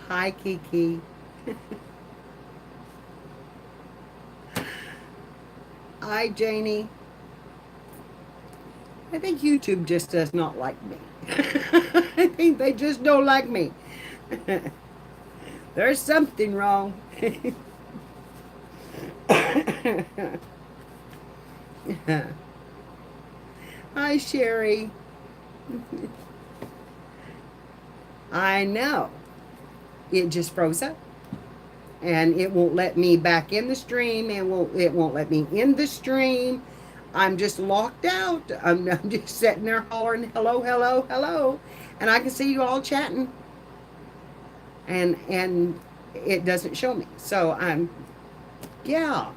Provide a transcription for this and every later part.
Hi, Kiki. Hi, Janie. I think YouTube just does not like me. I think they just don't like me. There's something wrong. Hi, Sherry. I know. It just froze up. And it won't let me back in the stream. It won't let me in the stream. I'm just locked out. I'm just sitting there hollering hello, hello, hello. And I can see you all chatting. And it doesn't show me. So I'm yeah.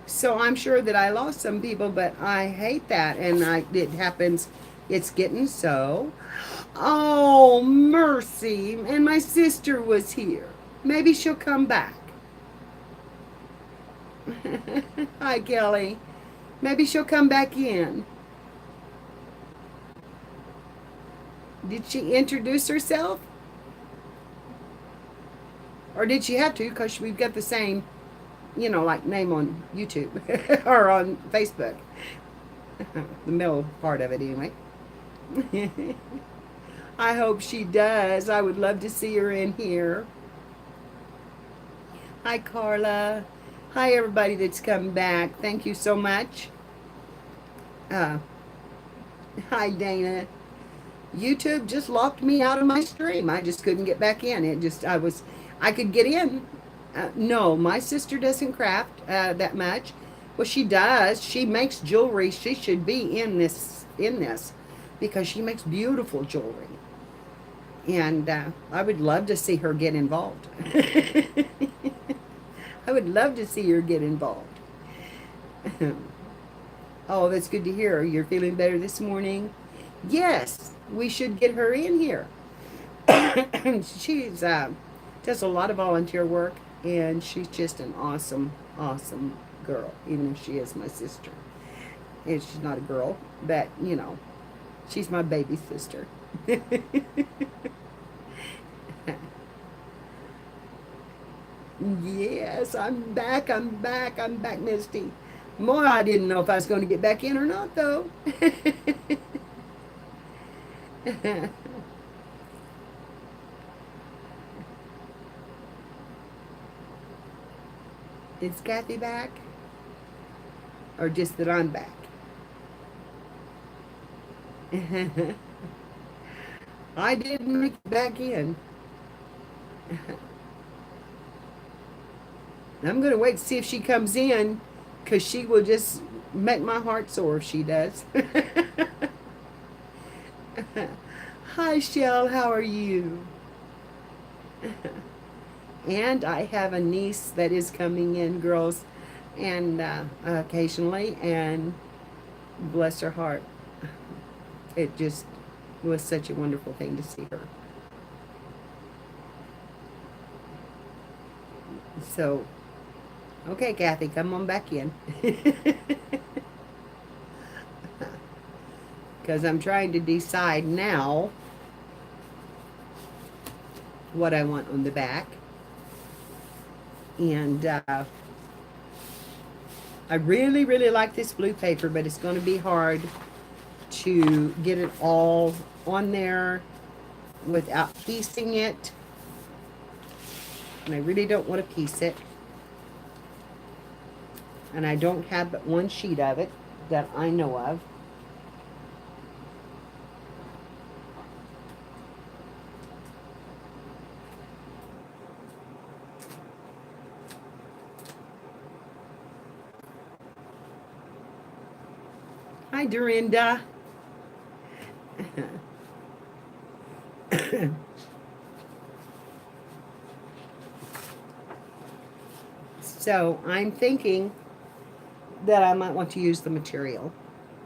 So I'm sure that I lost some people, but I hate that, and it happens. It's getting so. Oh, mercy! And my sister was here. Maybe she'll come back. Hi, Kelly. Maybe she'll come back in. Did she introduce herself, or did she have to? Because we've got the same, like name on YouTube or on Facebook. The middle part of it, anyway. I hope she does. I would love to see her in here. Hi, Carla. Hi, everybody that's come back. Thank you so much. Uh, Hi, Dana. YouTube just locked me out of my stream. I just couldn't get back in. I could get in. No, my sister doesn't craft that much. Well, she does. She makes jewelry. She should be in this because she makes beautiful jewelry. And I would love to see her get involved. I would love to see her get involved. Oh, that's good to hear. You're feeling better this morning? Yes, we should get her in here. She's does a lot of volunteer work, and she's just an awesome, awesome girl, even if she is my sister. And she's not a girl, but she's my baby sister. Yes, I'm back. I'm back. I'm back, Misty. More, I didn't know if I was going to get back in or not, though. Is Kathy back? Or just that I'm back? I didn't make it back in. I'm going to wait to see if she comes in, because she will just make my heart sore if she does. Hi, Shell. How are you? And I have a niece that is coming in, girls, and occasionally, and bless her heart. It just was such a wonderful thing to see her. So, okay, Kathy, come on back in. Because I'm trying to decide now what I want on the back. And I really, really like this blue paper, but it's going to be hard to get it all on there without piecing it. And I really don't want to piece it. And I don't have but one sheet of it that I know of. Hi, Dorinda. So I'm thinking that I might want to use the material.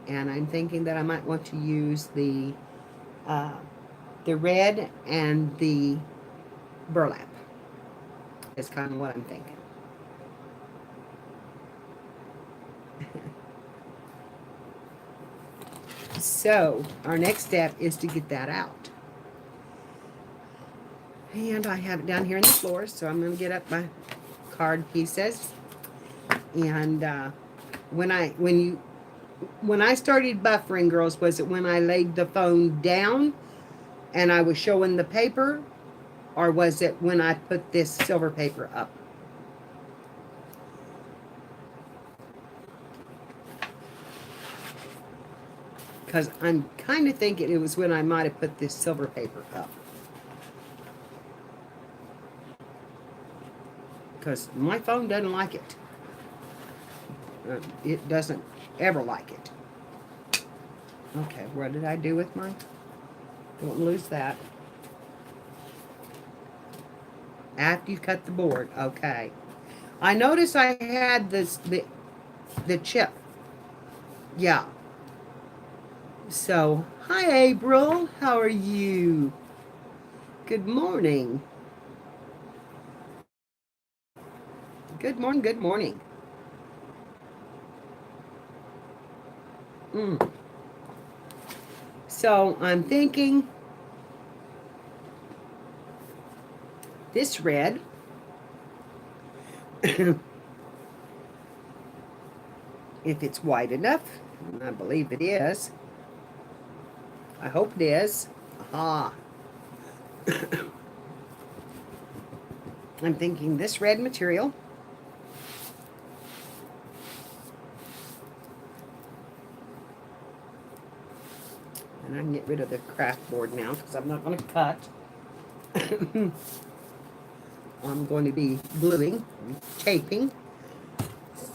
And I'm thinking that I might want to use the Uh, the red and the burlap is kind of what I'm thinking. So our next step is to get that out. And I have it down here in the floor, so I'm going to get up my card pieces. And when I started buffering, girls, was it when I laid the phone down and I was showing the paper, or was it when I put this silver paper up? Because I'm kind of thinking it was when I might have put this silver paper up. Because my phone doesn't like it. It doesn't ever like it. Okay, what did I do with mine? Don't lose that. After you cut the board, okay. I noticed I had the chip. Yeah. So, hi April, how are you? Good morning. Good morning, good morning. So, I'm thinking this red if it's wide enough, and I believe it is. I hope it is. Aha. I'm thinking this red material. And I can get rid of the craft board now because I'm not going to cut. I'm going to be gluing, taping.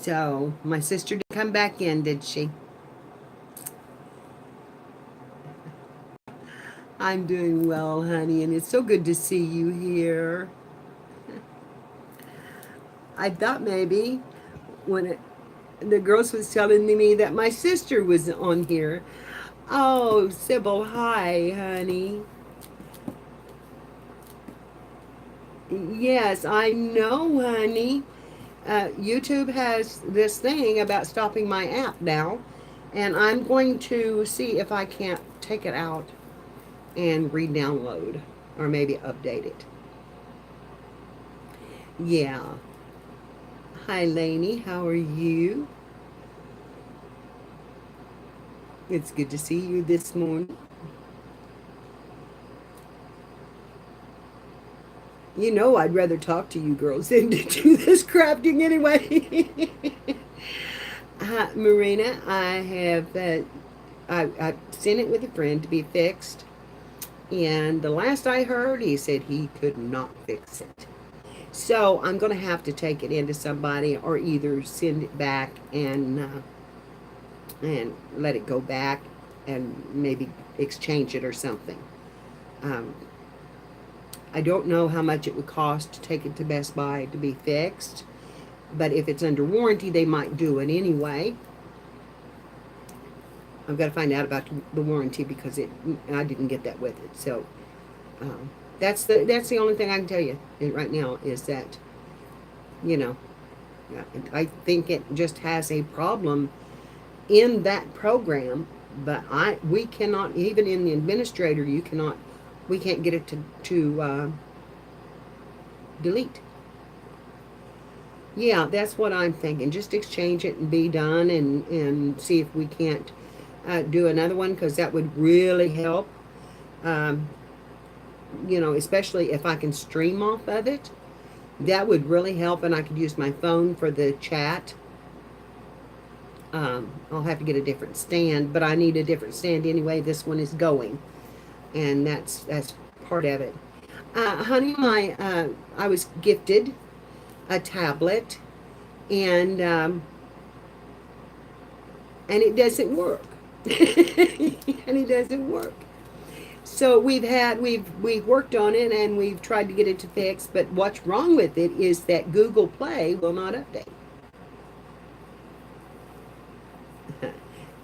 So, my sister did come back in, did she? I'm doing well, honey, and it's so good to see you here. I thought maybe when the girls was telling me that my sister was on here. Oh, Sybil, hi, honey. Yes, I know, honey. YouTube has this thing about stopping my app now, and I'm going to see if I can't take it out and re-download, or maybe update it. Yeah. Hi, Lainey. How are you? It's good to see you this morning. You know I'd rather talk to you girls than to do this crafting anyway. Marina, I have I sent it with a friend to be fixed, and the last I heard, he said he could not fix it. So I'm going to have to take it into somebody, or either send it back and let it go back, and maybe exchange it or something. Um, I don't know how much it would cost to take it to Best Buy to be fixed, but if it's under warranty, they might do it anyway. I've got to find out about the warranty because I didn't get that with it. So that's the only thing I can tell you right now is that, you know, I think it just has a problem in that program, but we cannot, even in the administrator, we can't get it to delete. Yeah, that's what I'm thinking. Just exchange it and be done, and see if we can't do another one, because that would really help. You know, especially if I can stream off of it, that would really help, and I could use my phone for the chat. I'll have to get a different stand, but I need a different stand anyway. This one is going, and that's part of it. Honey, I was gifted a tablet, and it doesn't work. And it doesn't work. So we've worked on it, and we've tried to get it to fix, but what's wrong with it is that Google Play will not update.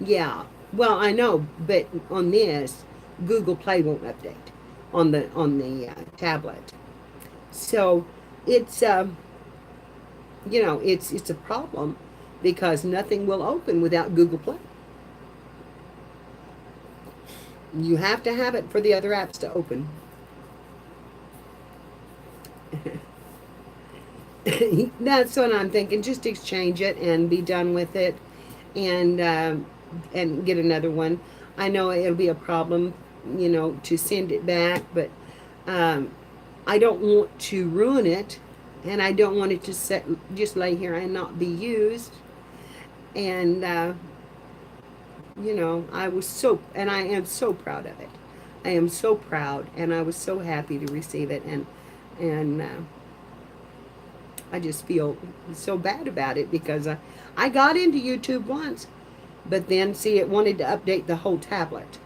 Yeah, well, I know, but on this, Google Play won't update on the tablet. So it's it's a problem because nothing will open without Google Play. You have to have it for the other apps to open. That's what I'm thinking. Just exchange it and be done with it, and get another one. I know it'll be a problem, to send it back, but um, I don't want to ruin it, and I don't want it to just lay here and not be used. And I was and I am so proud of it. I am so proud, and I was so happy to receive it, and I just feel so bad about it because I got into YouTube once, but then see it wanted to update the whole tablet,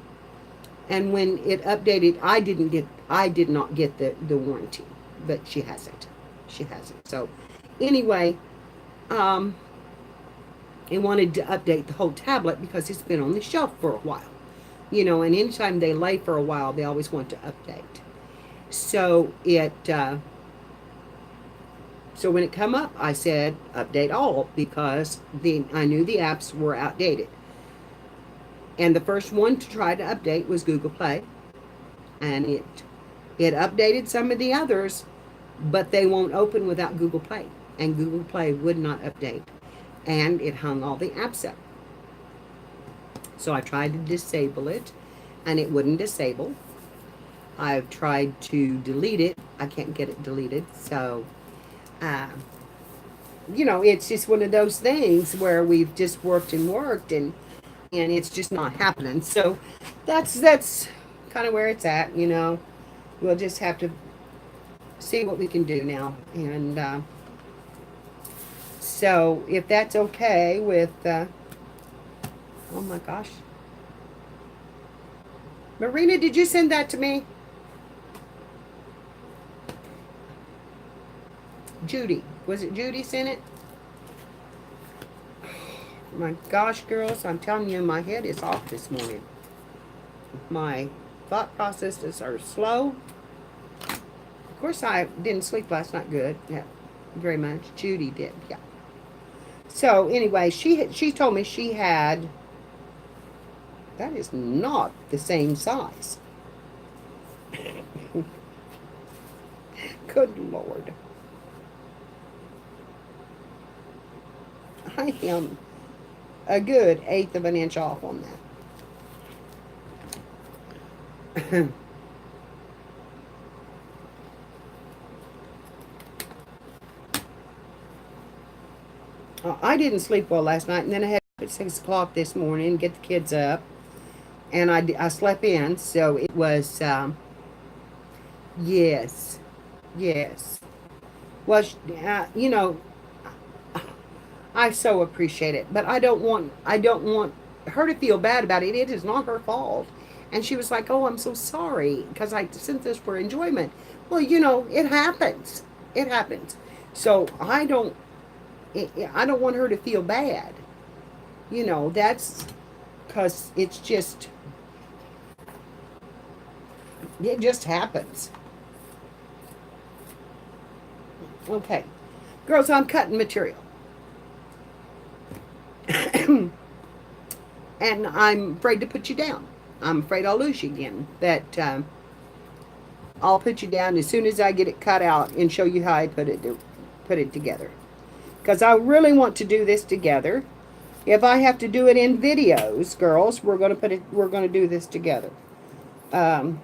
and when it updated, I did not get the warranty, but she has it. She has it. So anyway, it wanted to update the whole tablet because it's been on the shelf for a while, and anytime they lay for a while, they always want to update. So so when it come up, I said update all because I knew the apps were outdated. And the first one to try to update was Google Play, and it updated some of the others, but they won't open without Google Play, and Google Play would not update, and it hung all the apps up. So I tried to disable it, and it wouldn't disable. I've tried to delete it. I can't get it deleted. So, it's just one of those things where we've just worked and worked, and it's just not happening. So that's kind of where it's at. We'll just have to see what we can do now. And so if that's okay with, oh my gosh. Marina, did you send that to me? Judy. Was it Judy sent it? My gosh, girls, I'm telling you, my head is off this morning. My thought processes are slow. Of course, I didn't sleep last night good. Yeah, very much. Judy did, yeah. So, anyway, she told me she had... That is not the same size. Good Lord. I am a good 1/8 of an inch off on that. I didn't sleep well last night, and then I had at 6 o'clock this morning, get the kids up, and I slept in, so it was, yes, well, I so appreciate it, but I don't want her to feel bad about it. It is not her fault. And she was like, "Oh, I'm so sorry because I sent this for enjoyment." Well, it happens. It happens. So I don't want her to feel bad. That's because it just happens. Okay, girls, I'm cutting material. And I'm afraid to put you down. I'm afraid I'll lose you again. But I'll put you down as soon as I get it cut out and show you how I put it together. Because I really want to do this together. If I have to do it in videos, girls, we're going to do this together. Every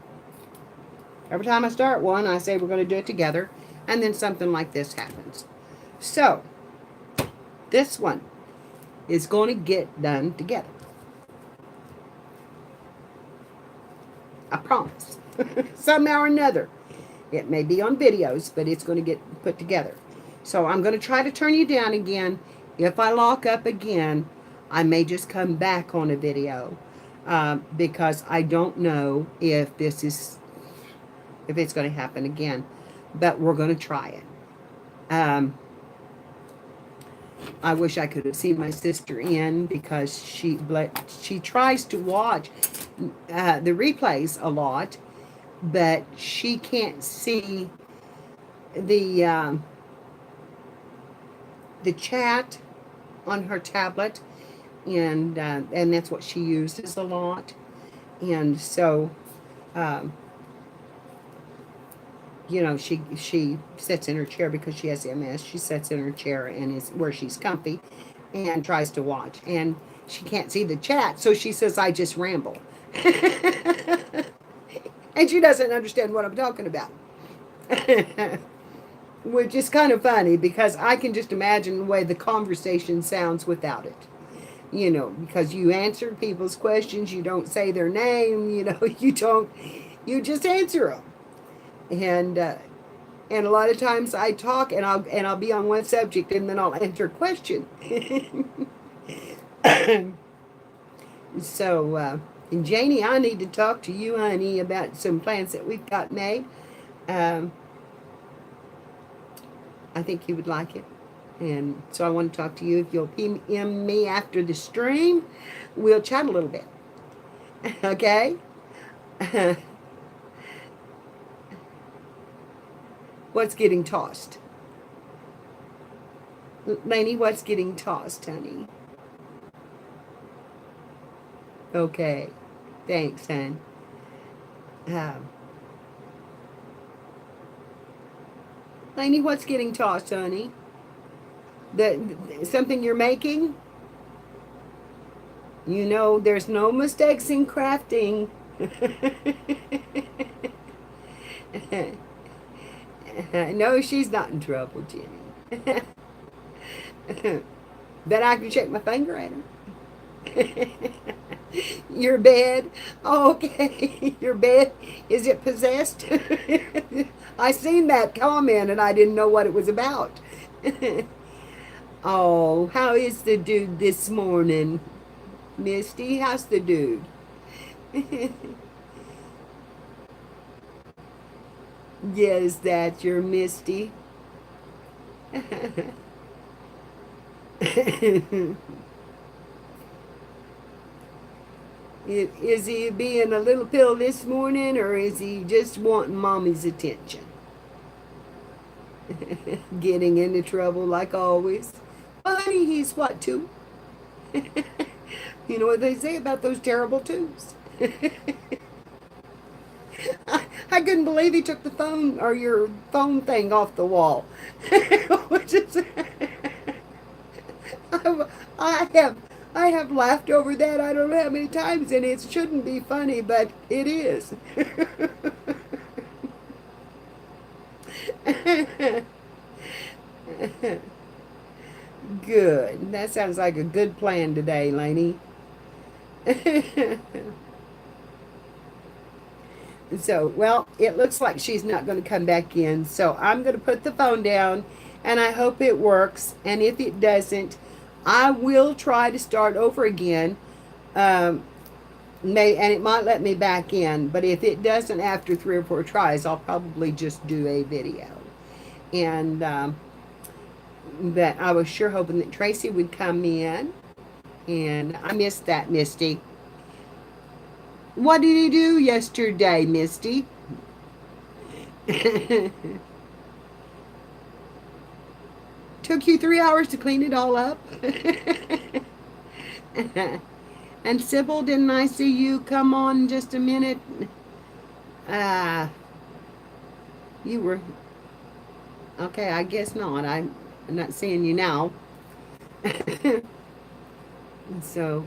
time I start one, I say we're going to do it together, and then something like this happens. So, this one is going to get done together. I promise. Somehow or another. It may be on videos, but it's going to get put together. So I'm going to try to turn you down again. If I lock up again, I may just come back on a video. Because I don't know if it's going to happen again. But we're going to try it. I wish I could have seen my sister in, because she tries to watch the replays a lot, but she can't see the chat on her tablet, and that's what she uses a lot. And so, um, you know, she sits in her chair because she has MS. She sits in her chair and is where she's comfy, and tries to watch. And she can't see the chat, so she says, "I just ramble," and she doesn't understand what I'm talking about. Which is kind of funny, because I can just imagine the way the conversation sounds without it. You know, because you answer people's questions, you don't say their name, you know, you just answer them. And a lot of times I talk, and I'll be on one subject, and then I'll answer a question. So, and Janie, I need to talk to you, honey, about some plans that we've got made. Um, I think you would like it. And so I want to talk to you. If you'll PM me after the stream, we'll chat a little bit. Okay? What's getting tossed? Lainey, what's getting tossed, honey? Okay. Thanks, hon. Lainey, what's getting tossed, honey? Something you're making? You know, there's no mistakes in crafting. No, she's not in trouble, Jenny. Bet I can shake my finger at her. Your bed? Oh, okay. Your bed, is it possessed? I seen that comment and I didn't know what it was about. Oh, how is the dude this morning? Misty, how's the dude? Yes, that's your Misty. Is he being a little pill this morning, or is he just wanting mommy's attention? Getting into trouble like always. Well, honey, he's what, 2? You know what they say about those terrible 2s. I couldn't believe he took the phone, or your phone thing, off the wall. Which is, I have laughed over that I don't know how many times, and it shouldn't be funny, but it is. Good. That sounds like a good plan today, Lainey. So, well, it looks like she's not going to come back in. So I'm going to put the phone down, and I hope it works. And if it doesn't, I will try to start over again. And it might let me back in. But if it doesn't after 3 or 4 tries, I'll probably just do a video. And but I was sure hoping that Tracy would come in. And I missed that, Misty. What did he do yesterday, Misty? Took you 3 hours to clean it all up? And Sybil, didn't I see you come on just a minute? You were... Okay, I guess not. I'm not seeing you now. So...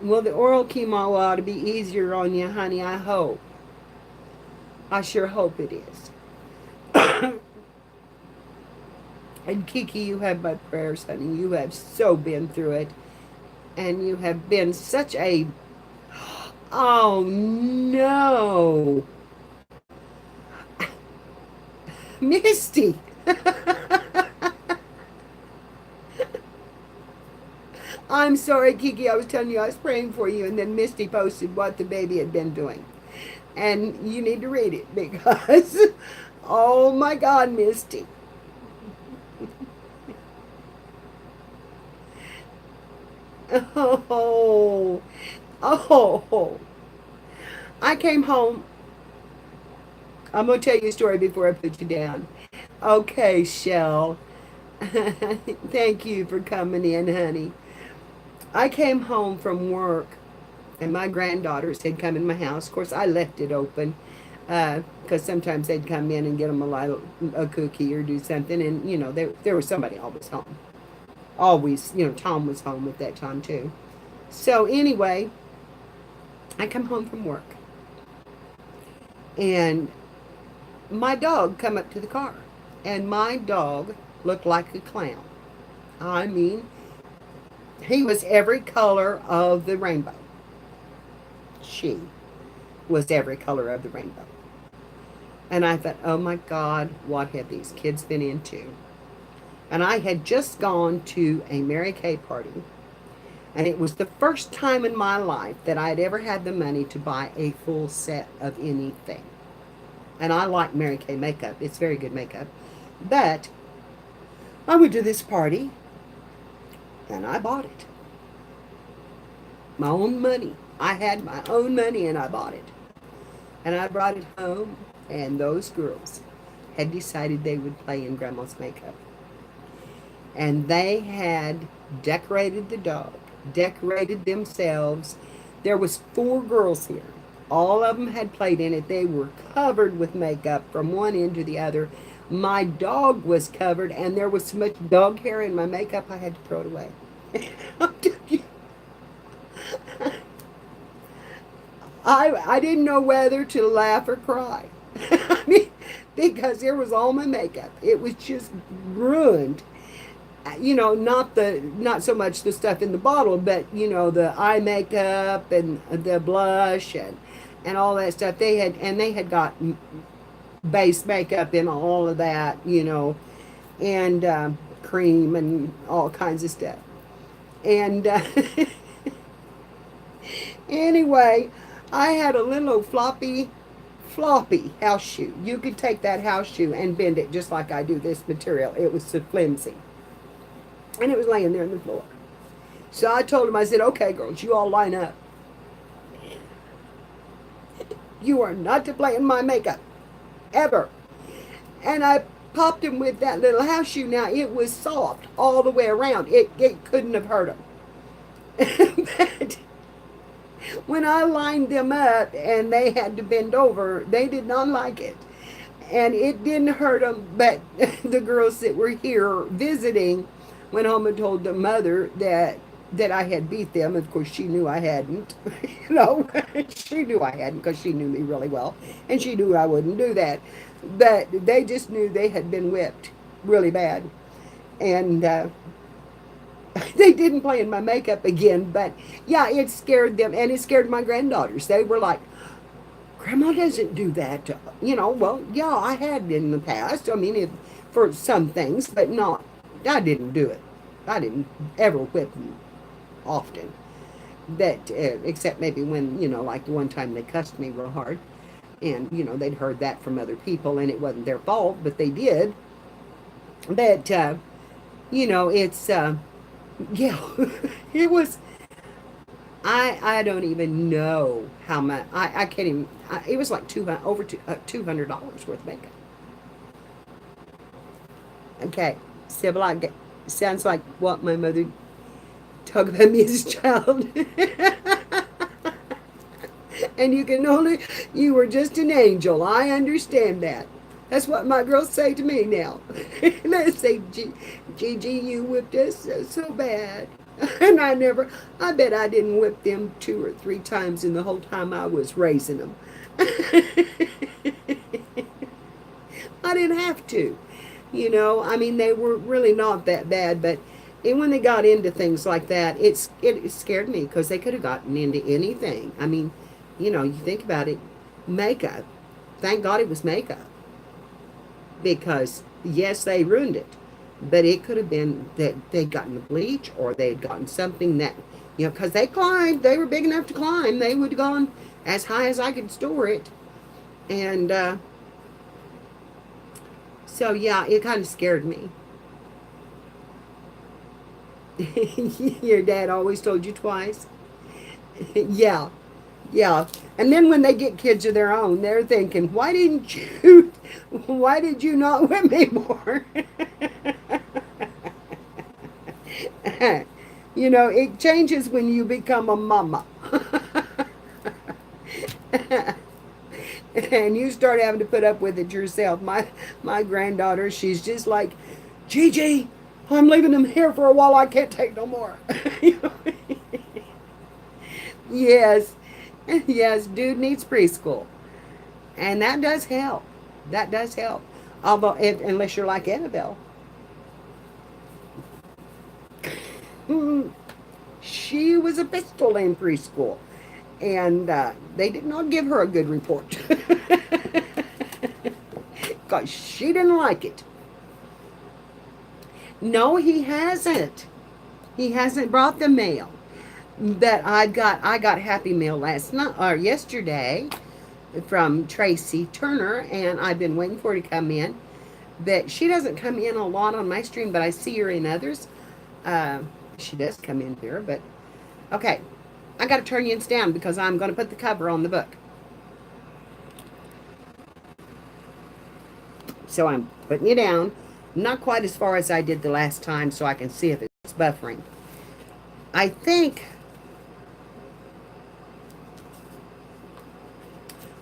Well, the oral chemo ought to be easier on you, honey, I hope. I sure hope it is. And Kiki, you have my prayers, honey. You have so been through it. And you have been such a... Oh, no. Misty. I'm sorry, Kiki. I was telling you I was praying for you, and then Misty posted what the baby had been doing. And you need to read it, because, oh my God, Misty. Oh, oh. I came home. I'm going to tell you a story before I put you down. Okay, Shell. Thank you for coming in, honey. I came home from work and my granddaughters had come in my house. Of course, I left it open because sometimes they'd come in and get them a cookie or do something. And, there was somebody always home. Always, Tom was home at that time too. So anyway, I come home from work and my dog come up to the car. And my dog looked like a clown. I mean, he was every color of the rainbow. She was every color of the rainbow. And I thought, oh my God, what have these kids been into? And I had just gone to a Mary Kay party. And it was the first time in my life that I had ever had the money to buy a full set of anything. And I like Mary Kay makeup. It's very good makeup. But I went to this party and I bought it. My own money. I had my own money and I bought it. And I brought it home, and those girls had decided they would play in Grandma's makeup. And they had decorated the dog, decorated themselves. There was 4 girls here. All of them had played in it. They were covered with makeup from one end to the other. My dog was covered, and there was so much dog hair in my makeup I had to throw it away. I didn't know whether to laugh or cry. I mean, because there was all my makeup. It was just ruined. Not so much the stuff in the bottle, but the eye makeup and the blush and all that stuff. They had got base makeup in all of that, and cream and all kinds of stuff. And anyway, I had a little floppy house shoe. You could take that house shoe and bend it just like I do this material. It was so flimsy. And it was laying there on the floor. So I told him, I said, okay, girls, you all line up. You are not to play in my makeup. Ever. And I popped him with that little house shoe. Now, it was soft all the way around. It couldn't have hurt him. But when I lined them up and they had to bend over, they did not like it. And it didn't hurt them, but the girls that were here visiting went home and told the mother that I had beat them. Of course, she knew I hadn't. She knew I hadn't because she knew me really well. And she knew I wouldn't do that. But they just knew they had been whipped really bad. And they didn't play in my makeup again, but yeah, it scared them, and it scared my granddaughters. They were like, Grandma doesn't do that. Well, yeah, I had in the past. I mean, for some things, but not, I didn't do it. I didn't ever whip them often. That, except maybe when, like the one time they cussed me real hard. And, they'd heard that from other people, and it wasn't their fault, but they did. But, it's, yeah, it was, I don't even know how much, I can't even, it was like $200 worth of makeup. Okay, Sybil, sounds like what my mother talked about me as a child. And you were just an angel. I understand that. That's what my girls say to me now. They say, Gigi, you whipped us so bad. And I bet I didn't whip them 2 or 3 times in the whole time I was raising them. I didn't have to. I mean, they were really not that bad, but when they got into things like that, it scared me because they could have gotten into anything. I mean, you think about it, makeup. Thank God it was makeup. Because, yes, they ruined it. But it could have been that they'd gotten the bleach or they'd gotten something that, because they climbed. They were big enough to climb. They would have gone as high as I could store it. And so, yeah, it kind of scared me. Your dad always told you twice? Yeah, yeah. And then when they get kids of their own, they're thinking, why did you not whip me more? You know, it changes when you become a mama. And you start having to put up with it yourself. My granddaughter, she's just like, Gigi, I'm leaving them here for a while. I can't take no more. Yes, yes, dude needs preschool, and that does help. That does help. Although, unless you're like Annabelle, she was a pistol in preschool, and they did not give her a good report because she didn't like it. No, he hasn't. He hasn't brought the mail. That I got Happy Mail last night or yesterday from Tracy Turner, and I've been waiting for her to come in. But she doesn't come in a lot on my stream, but I see her in others. Uh, she does come in here, but okay. I got to turn you down because I'm going to put the cover on the book. So I'm putting you down. Not quite as far as I did the last time, so I can see if it's buffering. I think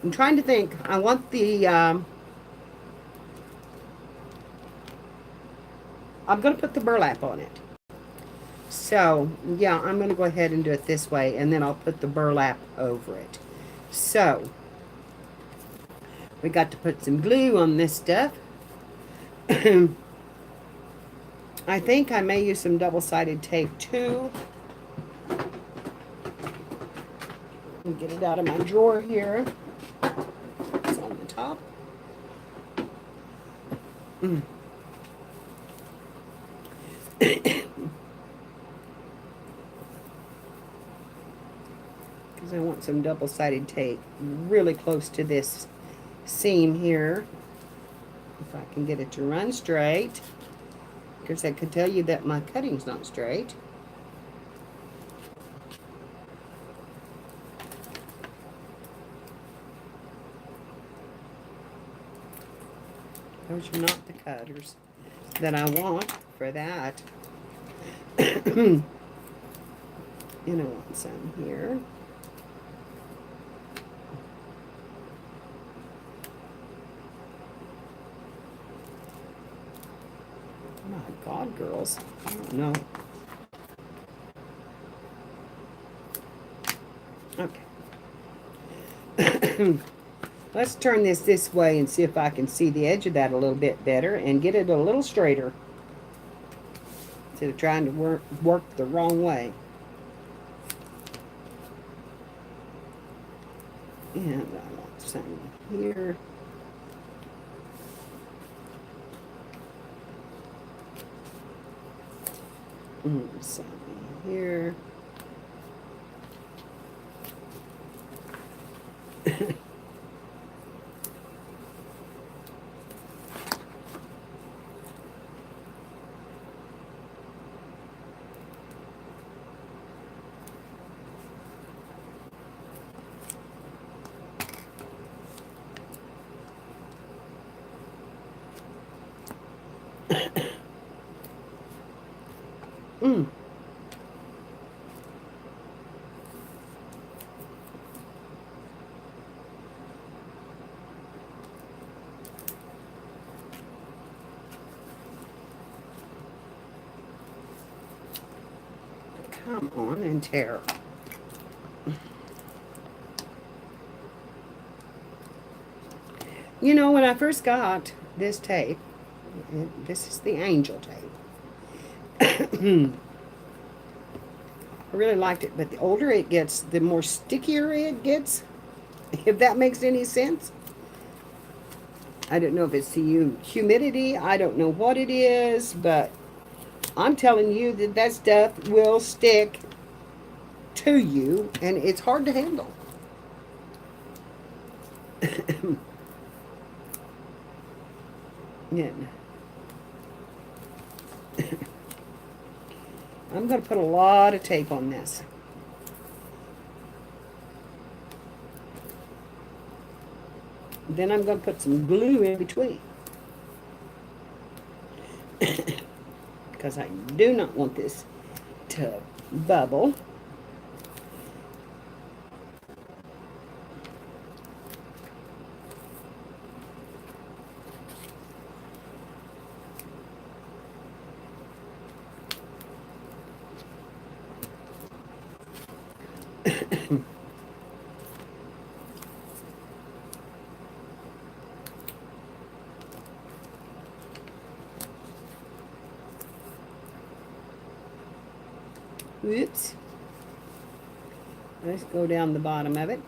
I'm trying to think. I want the I'm going to put the burlap on it. So, yeah, I'm going to go ahead and do it this way, and then I'll put the burlap over it. So, we got to put some glue on this stuff. I think I may use some double-sided tape, too. Let me get it out of my drawer here. It's on the top. Because I want some double-sided tape really close to this seam here. If I can get it to run straight. Because I could tell you that my cutting's not straight. Those are not the cutters that I want for that. And I want some here. My God, girls. I don't know. Okay. Let's turn this way and see if I can see the edge of that a little bit better and get it a little straighter instead of trying to work the wrong way. And I want some here. Some here. Come on and tear. You know, when I first got this tape, this is the Angel tape. I really liked it, but the older it gets, the more stickier it gets, if that makes any sense. I don't know if it's the humidity, I don't know what it is, but I'm telling you that that stuff will stick to you, and it's hard to handle. Yeah. I'm going to put a lot of tape on this. Then I'm going to put some glue in between. Because I do not want this to bubble. Oops. Let's go down the bottom of it.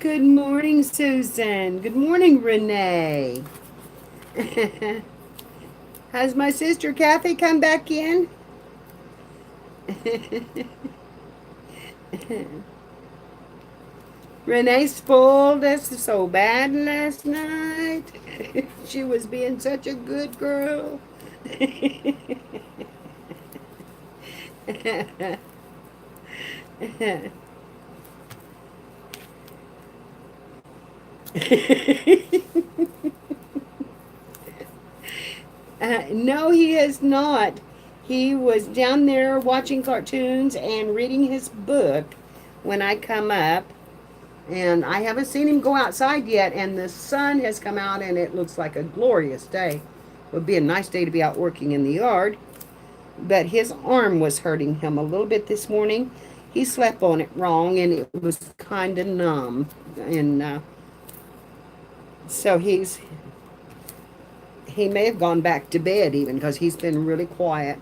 Good morning, Susan. Good morning, Renee. Has my sister Kathy come back in? Renee spoiled us so bad last night. She was being such a good girl. No, he has not. He was down there watching cartoons and reading his book when I come up. And I haven't seen him go outside yet. And the sun has come out and it looks like a glorious day. It would be a nice day to be out working in the yard. But his arm was hurting him a little bit this morning. He slept on it wrong and it was kind of numb. And so he may have gone back to bed even because he's been really quiet.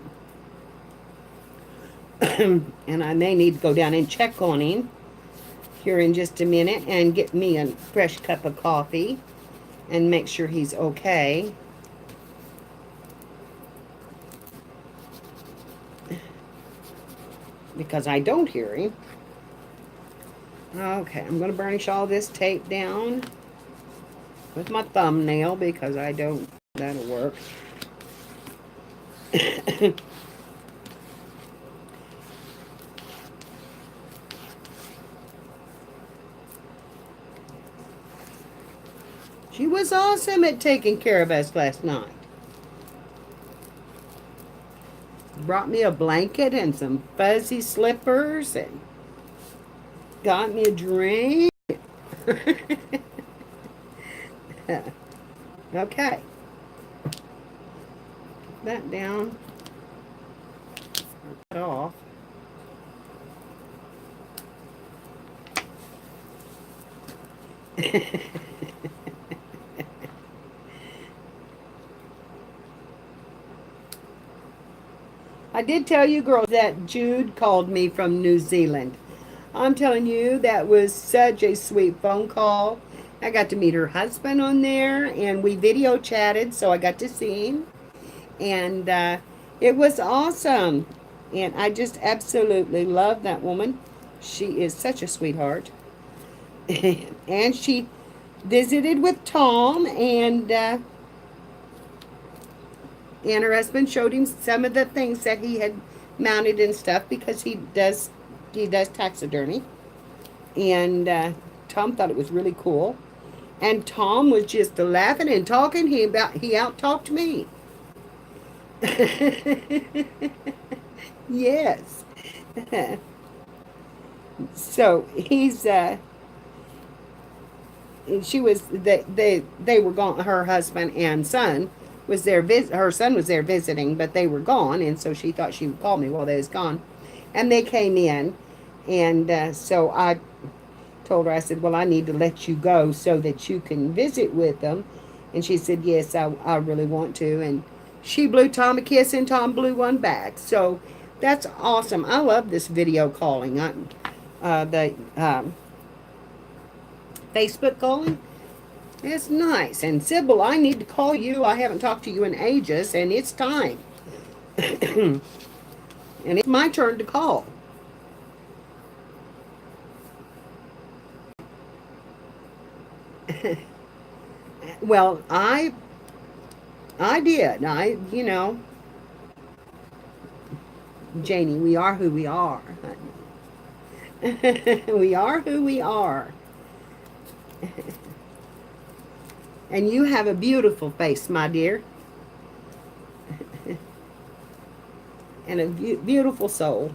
And I may need to go down and check on him here in just a minute and get me a fresh cup of coffee and make sure he's okay. Because I don't hear him. Okay, I'm going to burnish all this tape down with my thumbnail because I don't, that'll work. She was awesome at taking care of us last night. Brought me a blanket and some fuzzy slippers and got me a drink. Okay. Put that down. Put it off. I did tell you girls that Jude called me from New Zealand. I'm telling you, that was such a sweet phone call. I got to meet her husband on there, and we video chatted, so I got to see him. And it was awesome. And I just absolutely love that woman. She is such a sweetheart. And she visited with Tom, and her husband showed him some of the things that he had mounted and stuff because he does taxidermy. And Tom thought it was really cool. And Tom was just laughing and talking. He out-talked me. Yes. So he's they were gone. Her husband and son was there. Her son was there visiting, but they were gone, and so she thought she would call me while they was gone. And they came in, and so I told her, I said, well, I need to let you go so that you can visit with them. And she said, yes, I really want to. And she blew Tom a kiss, and Tom blew one back. So that's awesome. I love this video calling. The Facebook calling. It's nice. And Sybil, I need to call you. I haven't talked to you in ages, and it's time. And it's my turn to call. Well, I did. Janie, we are who we are. We are who we are. And you have a beautiful face, my dear. And a beautiful soul.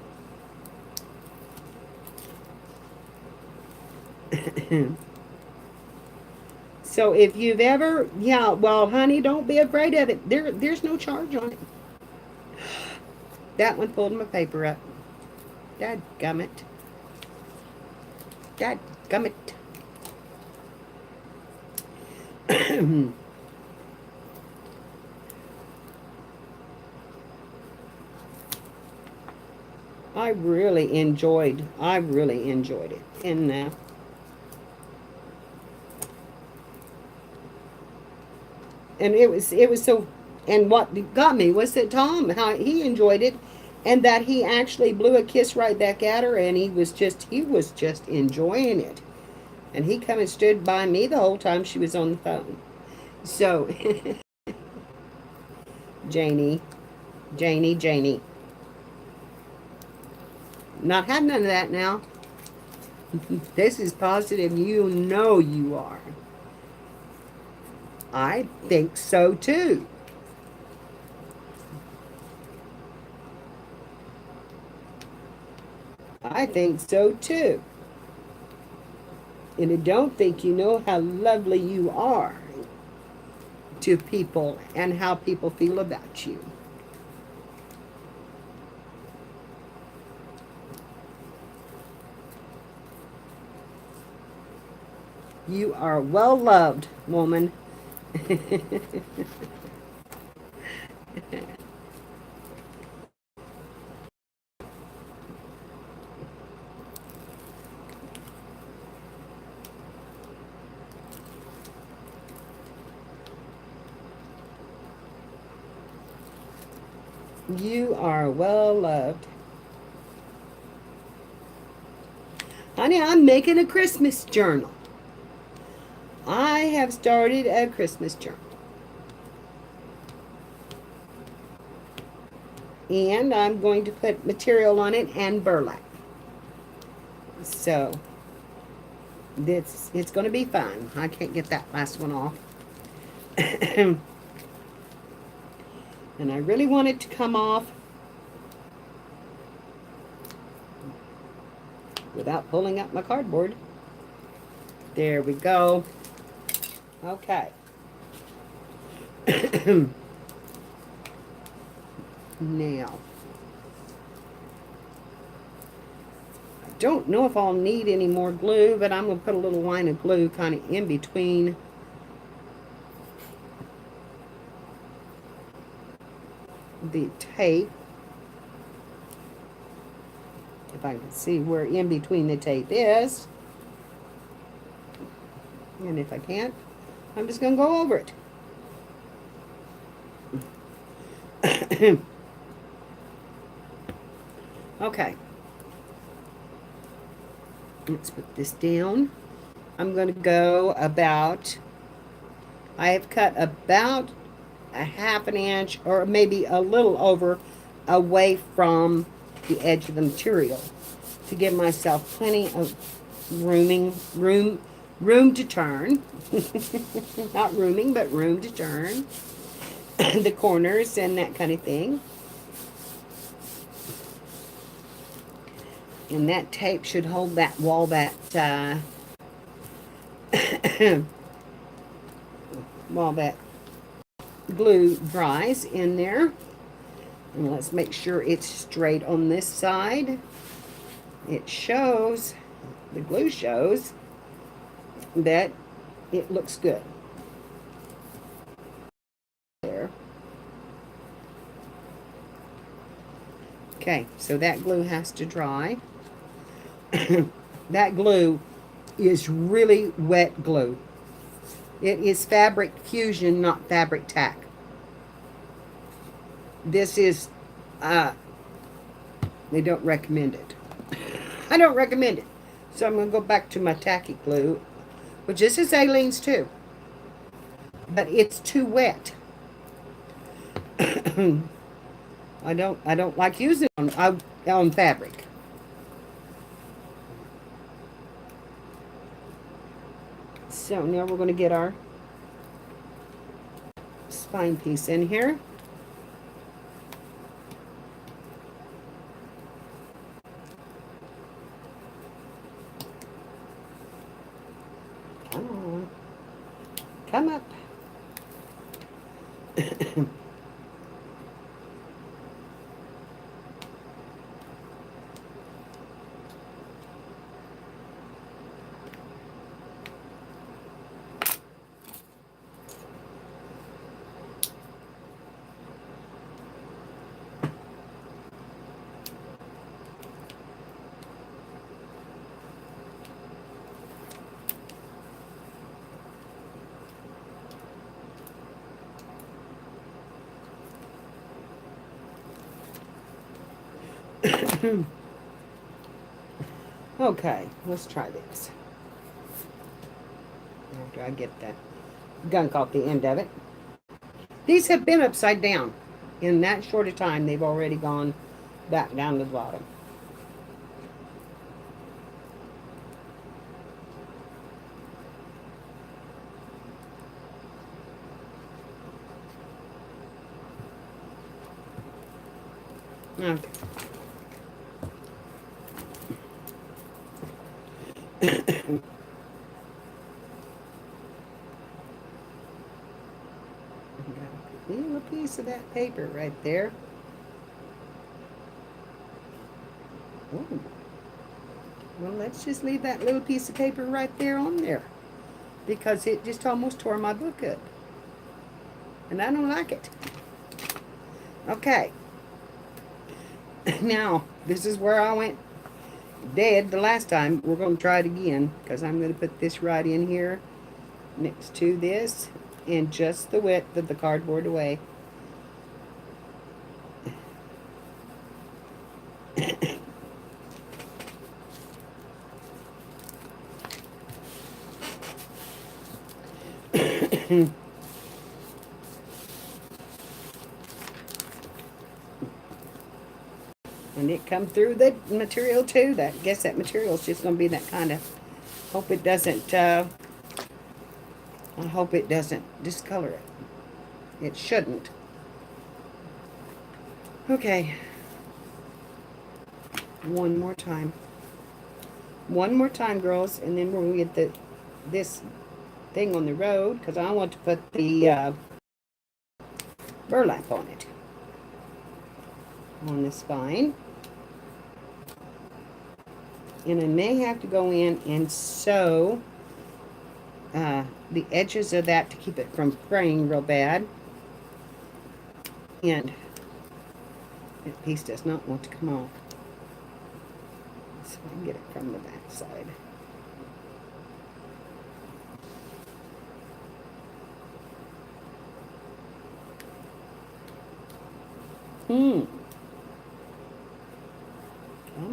So if you've ever, yeah, well, honey, don't be afraid of it. There's no charge on it. That one pulled my paper up. Dadgummit. Dadgummit. I really enjoyed it. And it was so, and what got me was that Tom, how he enjoyed it, and that he actually blew a kiss right back at her, and he was just enjoying it. And he come and stood by me the whole time she was on the phone. So Janie. Not have none of that now. This is positive. You know you are. I think so too. I think so too. And I don't think you know how lovely you are to people and how people feel about you. You are well loved, woman. You are well loved. Honey, I'm making a Christmas journal. I have started a Christmas journal. And I'm going to put material on it and burlap. So, it's going to be fun. I can't get that last one off. And I really want it to come off without pulling up my cardboard. There we go. Okay. Now, I don't know if I'll need any more glue, but I'm going to put a little line of glue kind of in between the tape. If I can see where in between the tape is. And if I can't, I'm just going to go over it. Okay. Let's put this down. I'm going to go about, I have cut about a half an inch or maybe a little over away from the edge of the material to give myself plenty of room to turn. Not rooming, but room to turn. The corners and that kind of thing. And that tape should hold that while that while that glue dries in there. And let's make sure it's straight on this side. It shows, the glue shows that it looks good. There. Okay, so that glue has to dry. That glue is really wet glue. It is Fabric Fusion, not Fabric Tack. This is, they don't recommend it. I don't recommend it. So I'm going to go back to my tacky glue, which this is Aleene's too. But it's too wet. I don't like using it on fabric. So now we're going to get our spine piece in here. Come on. Come up. Okay, let's try this. After I get that gunk off the end of it. These have been upside down. In that short a time, they've already gone back down to the bottom. Okay. A little piece of that paper right there. Ooh. Well, let's just leave that little piece of paper right there on there, because it just almost tore my book up, and I don't like it. Okay. Now, this is where I went dead the last time. We're going to try it again, because I'm going to put this right in here next to this, and just the width of the cardboard away. And it come through the material too. I guess that material is just going to be that kind of. Hope it doesn't. I hope it doesn't discolor it. It shouldn't. Okay. One more time. One more time, girls, and then we're going to get this thing on the road, because I want to put the burlap on it. On the spine. And I may have to go in and sew the edges of that to keep it from fraying real bad. And that piece does not want to come off. So I can get it from the back side. Come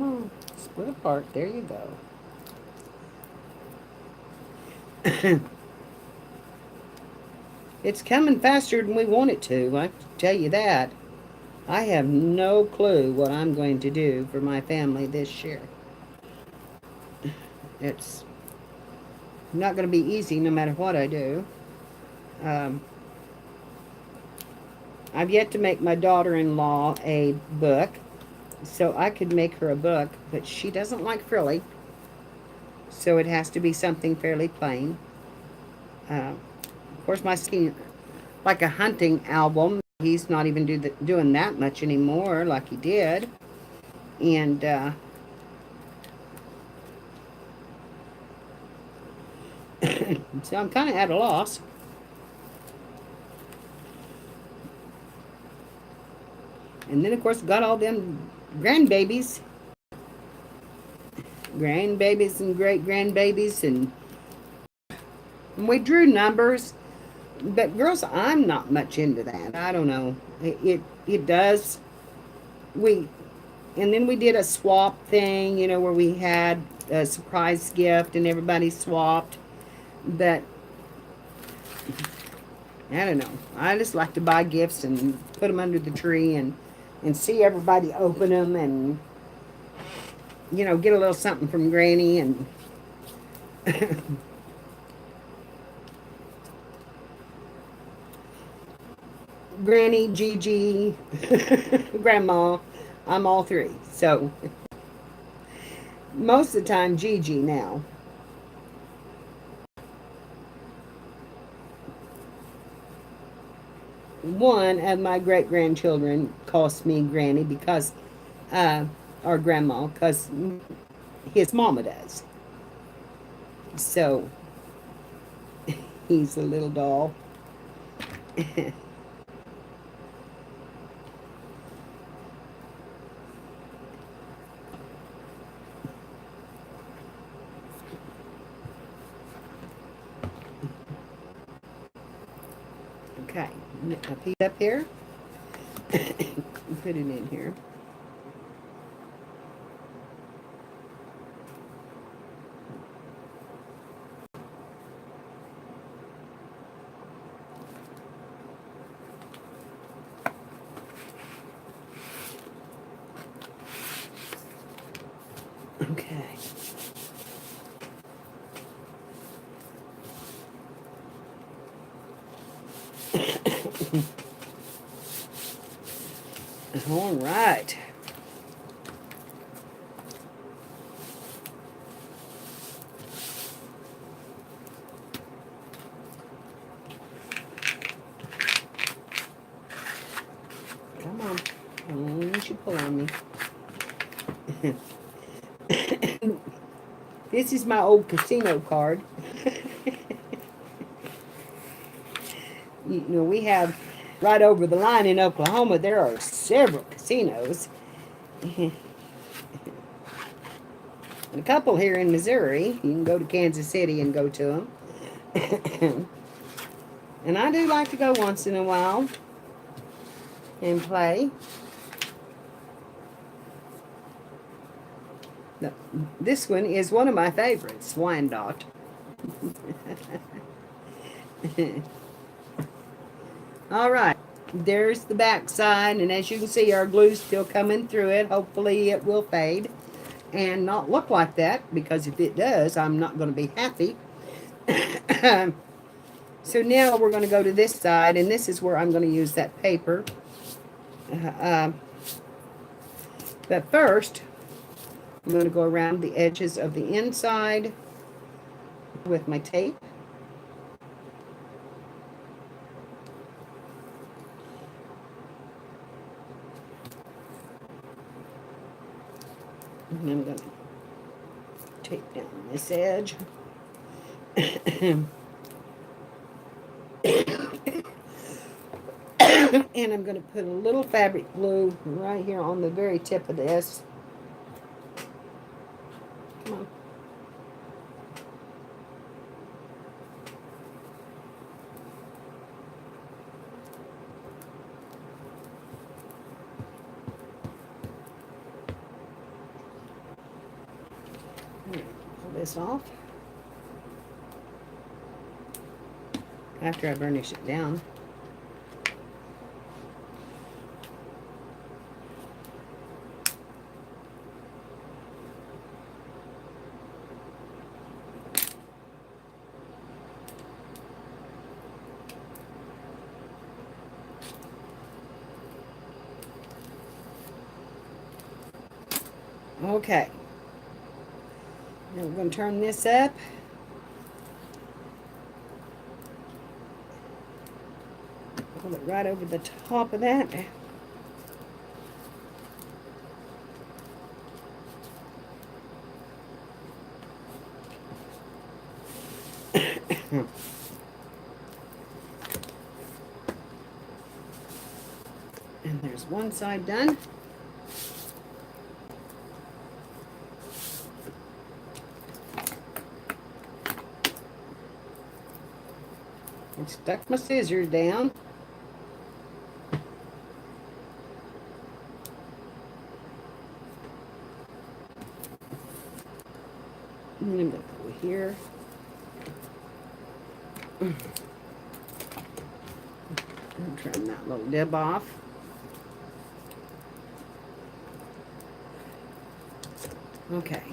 on. Split apart. There you go. It's coming faster than we want it to. I tell you that. I have no clue what I'm going to do for my family this year. It's not going to be easy no matter what I do. I've yet to make my daughter-in-law a book. So I could make her a book, but she doesn't like frilly. So it has to be something fairly plain. Of course, my skin, like a hunting album, he's not even doing that much anymore like he did. And so I'm kind of at a loss. And then, of course, got all them grandbabies and great grandbabies, and And we drew numbers, but girls, I'm not much into that. I don't know. It does. We and then we did a swap thing, where we had a surprise gift and everybody swapped. But I don't know. I just like to buy gifts and put them under the tree and see everybody open them and get a little something from Granny and Granny, Gigi, Grandma. I'm all three. So most of the time, Gigi now. One of my great grandchildren calls me Granny because, or Grandma, because his mama does. So he's a little doll. Okay, a piece up here. Put it in here. Okay. All right. Come on. Don't you pull on me. This is my old casino card. We have right over the line in Oklahoma, there are several casinos. And a couple here in Missouri. You can go to Kansas City and go to them. And I do like to go once in a while and play. This one is one of my favorites, Wyandotte. All right, there's the back side, and as you can see, our glue's still coming through it. Hopefully it will fade and not look like that, because if it does, I'm not going to be happy. So now we're going to go to this side, and this is where I'm going to use that paper. But first, I'm going to go around the edges of the inside with my tape. And I'm going to tape down this edge. And I'm going to put a little fabric glue right here on the very tip of this. Come on. Pull this off. After I burnish it down. Okay. Now we're going to turn this up. Pull it right over the top of that. And there's one side done. Stuck my scissors down. And then I'm going to go here. And trim that little dib off. Okay.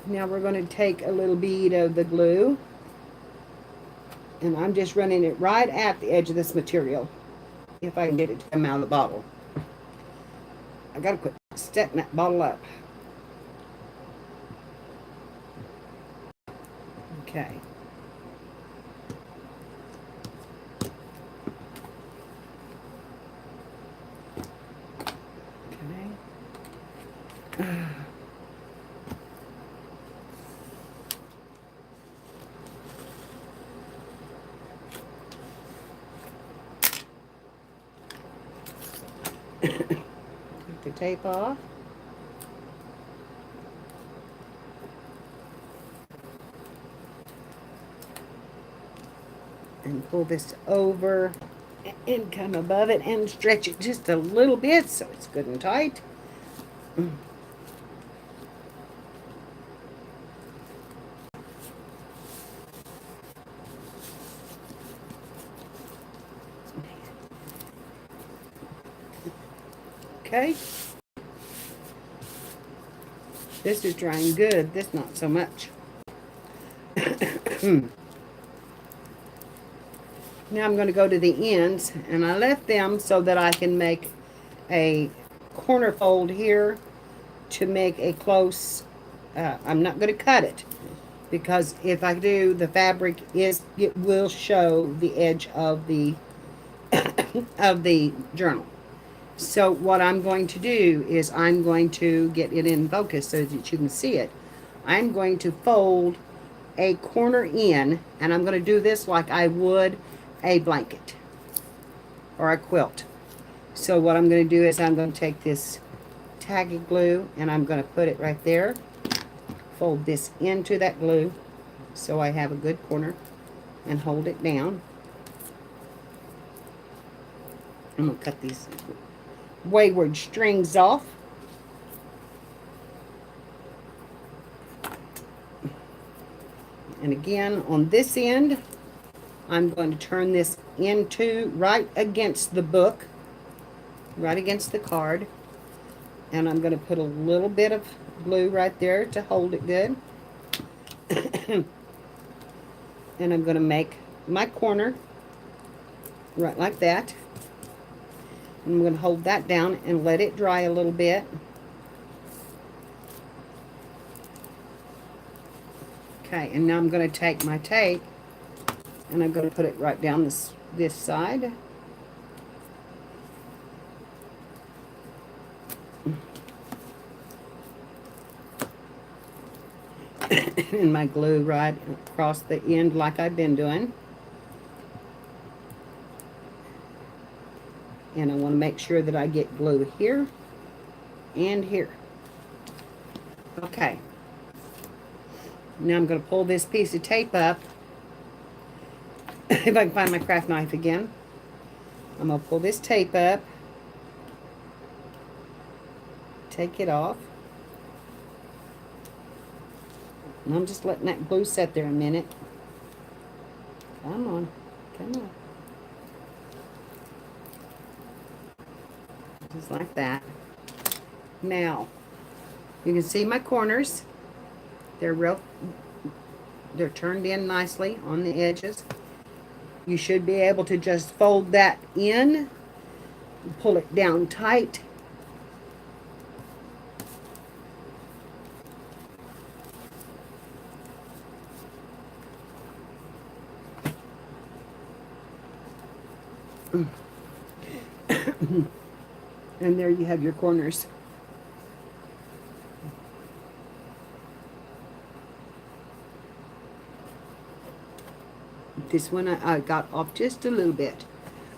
Now we're going to take a little bead of the glue, and I'm just running it right at the edge of this material, if I can get it to come out of the bottle. I got to quit setting that bottle up. Okay. Okay. Take the tape off. And pull this over and come above it and stretch it just a little bit so it's good and tight. Okay. This is drying good. This not so much. Now I'm going to go to the ends, and I left them so that I can make a corner fold here to make a close. I'm not going to cut it, because if I do, the fabric it will show the edge of the of the journal. So what I'm going to do is I'm going to get it in focus so that you can see it. I'm going to fold a corner in, and I'm going to do this like I would a blanket or a quilt. So what I'm going to do is I'm going to take this tacky glue and I'm going to put it right there, fold this into that glue so I have a good corner, and hold it down. I'm going to cut these wayward strings off. And again, on this end, I'm going to turn this into right against the book, right against the card. And I'm going to put a little bit of glue right there to hold it good. And I'm going to make my corner right like that. I'm going to hold that down and let it dry a little bit. Okay, and now I'm going to take my tape and I'm going to put it right down this side. And my glue right across the end like I've been doing. And I want to make sure that I get glue here and here. Okay. Now I'm going to pull this piece of tape up. If I can find my craft knife again. I'm going to pull this tape up. Take it off. And I'm just letting that glue set there a minute. Come on. Come on. Just like that. Now, you can see my corners. They're turned in nicely on the edges. You should be able to just fold that in, pull it down tight. And there you have your corners. This one I got off just a little bit.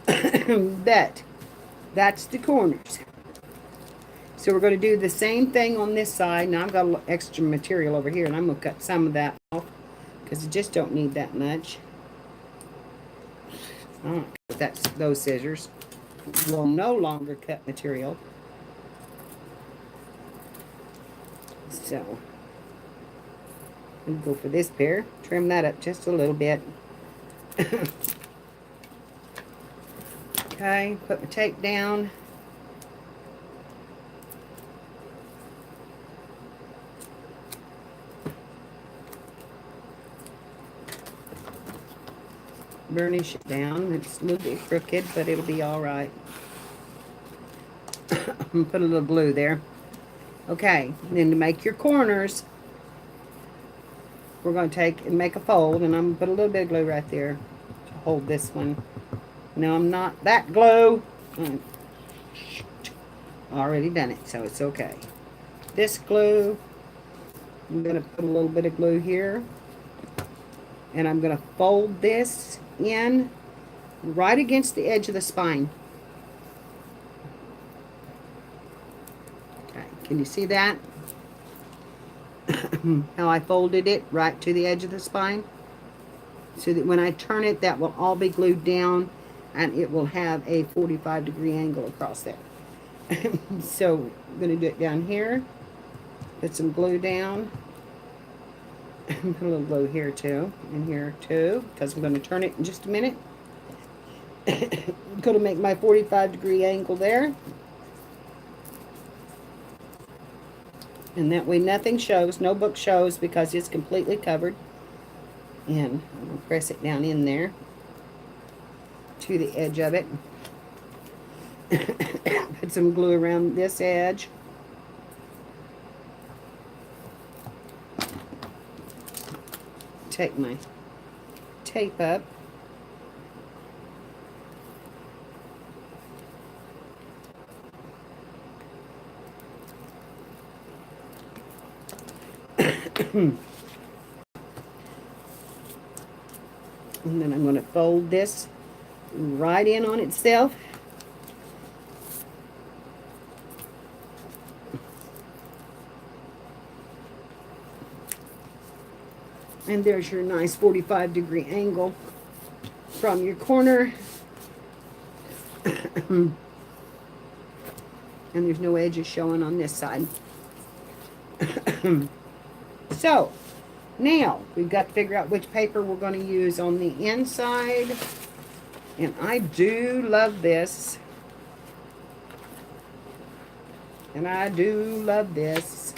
But that's the corners. So we're going to do the same thing on this side. Now I've got a little extra material over here, and I'm going to cut some of that off because I just don't need that much. That's those scissors will no longer cut material. So I'll go for this pair. Trim that up just a little bit. Okay, put my tape down. Burnish it down. It's a little bit crooked, but it'll be all right. Put a little glue there. Okay, then to make your corners, we're going to take and make a fold, and I'm going to put a little bit of glue right there to hold this one. No, I'm not that glue. Already done it, so it's okay. This glue, I'm going to put a little bit of glue here, and I'm going to fold this in right against the edge of the spine. Okay, can you see that? How I folded it right to the edge of the spine, so that when I turn it, that will all be glued down and it will have a 45-degree angle across there. So I'm going to do it down here. Put some glue down. Put a little glue here too, and here too, because I'm going to turn it in just a minute. I'm going to make my 45-degree angle there. And that way nothing shows, no book shows, because it's completely covered. And I'm going to press it down in there to the edge of it. Put some glue around this edge. Take my tape up. And then I'm going to fold this right in on itself. And there's your nice 45-degree angle from your corner. And there's no edges showing on this side. So, now we've got to figure out which paper we're going to use on the inside. And I do love this. And I do love this.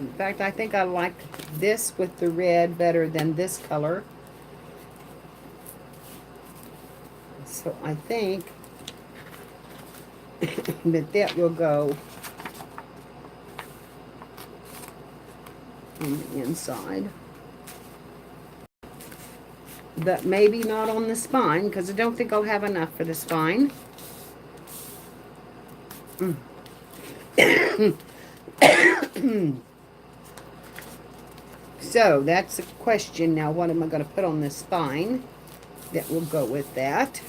In fact, I think I like this with the red better than this color. So I think that will go on the inside. But maybe not on the spine, because I don't think I'll have enough for the spine. So that's the question now. What am I going to put on the spine that will go with that?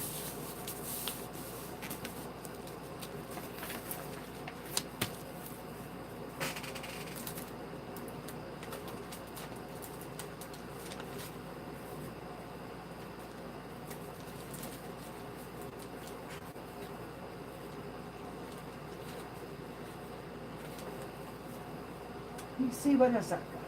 Let me see what else I've got.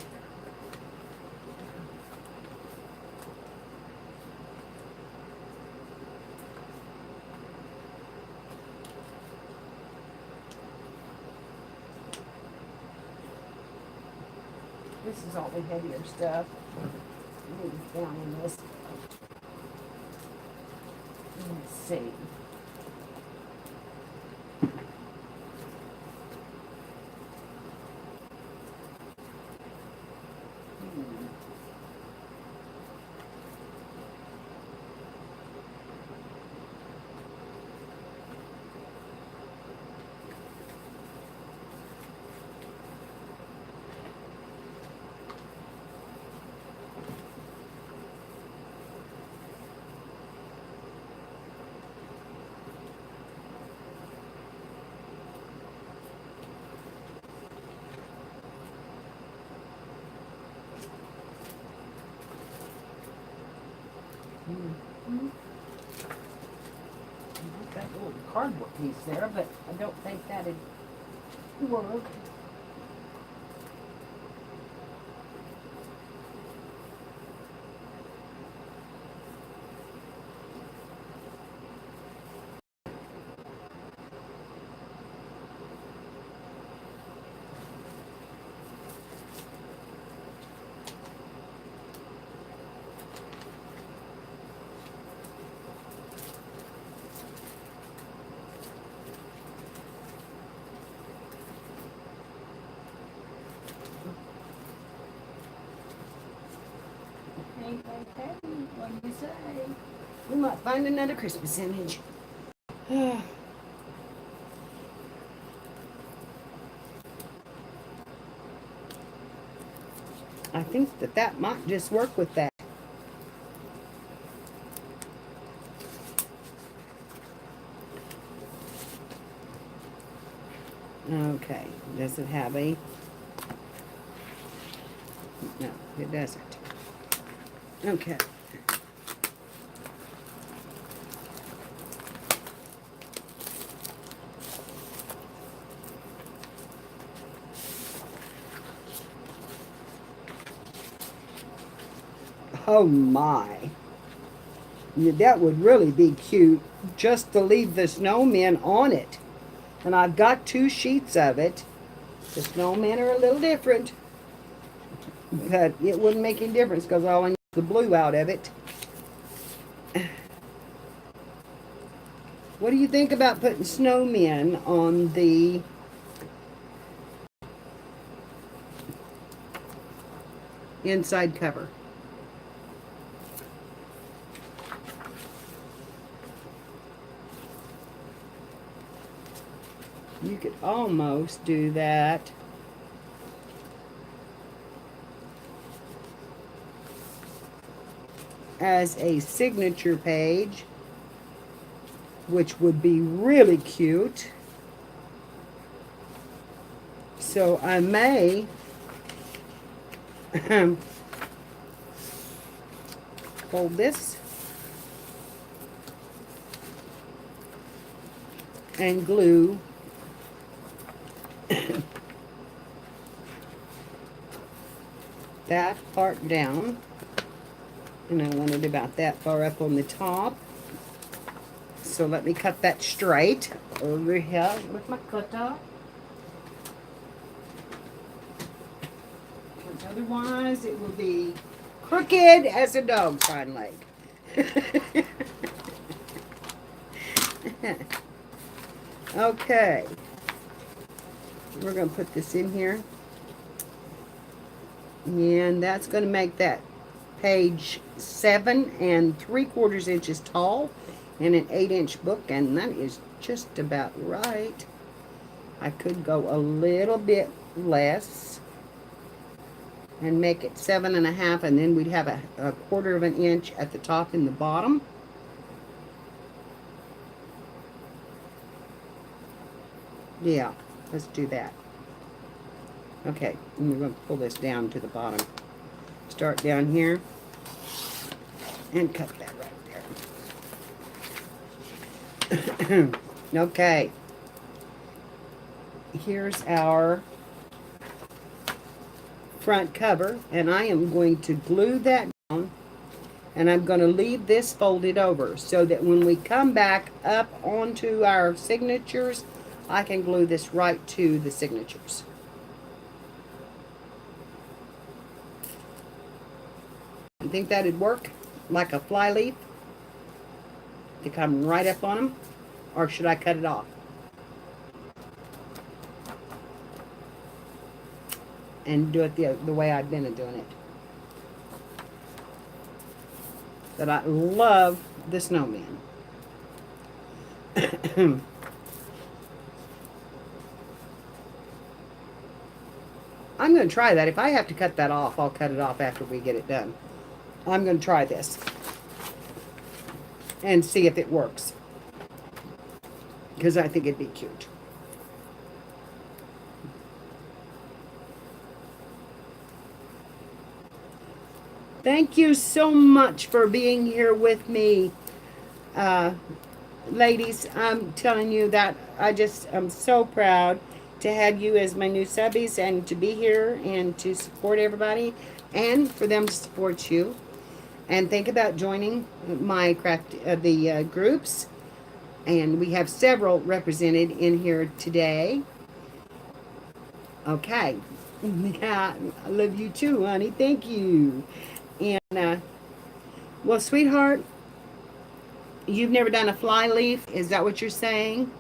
This is all the heavier stuff. Move down in this. Let's see. Mm-hmm. Got a little cardboard piece there, but I don't think that'd work. Ain't like that. What do you say? We might find another Christmas image. I think that might just work with that. Okay, does it have a... No, it doesn't. Okay. Oh my. Yeah, that would really be cute just to leave the snowmen on it. And I've got 2 sheets of it. The snowmen are a little different. But it wouldn't make any difference because all I need is the blue out of it. What do you think about putting snowmen on the inside cover? You could almost do that as a signature page, which would be really cute. So I may hold this and glue that part down. And I want it about that far up on the top. So let me cut that straight over here with my cutter. Because otherwise it will be crooked as a dog's hind leg. Okay. We're going to put this in here. And that's going to make that page 7 3/4 inches tall and an 8-inch book, and that is just about right. I could go a little bit less and make it 7 1/2, and then we'd have a 1/4 inch at the top and the bottom. Yeah, let's do that. Okay, and we're going to pull this down to the bottom. Start down here and cut that right there. Okay. Here's our front cover, and I am going to glue that down, and I'm going to leave this folded over so that when we come back up onto our signatures, I can glue this right to the signatures. You think that'd work like a fly leaf to come right up on them, or should I cut it off and do it the way I've been doing it? But I love the snowman. I'm going to try that. If I have to cut that off, I'll cut it off after we get it done. I'm going to try this and see if it works, because I think it'd be cute. Thank you so much for being here with me. Uh, Ladies, I'm telling you that I'm so proud to have you as my new subbies and to be here and to support everybody and for them to support you. And think about joining my the groups. And we have several represented in here today. Okay. Yeah, I love you too, honey. Thank you. And, well, sweetheart, you've never done a fly leaf. Is that what you're saying?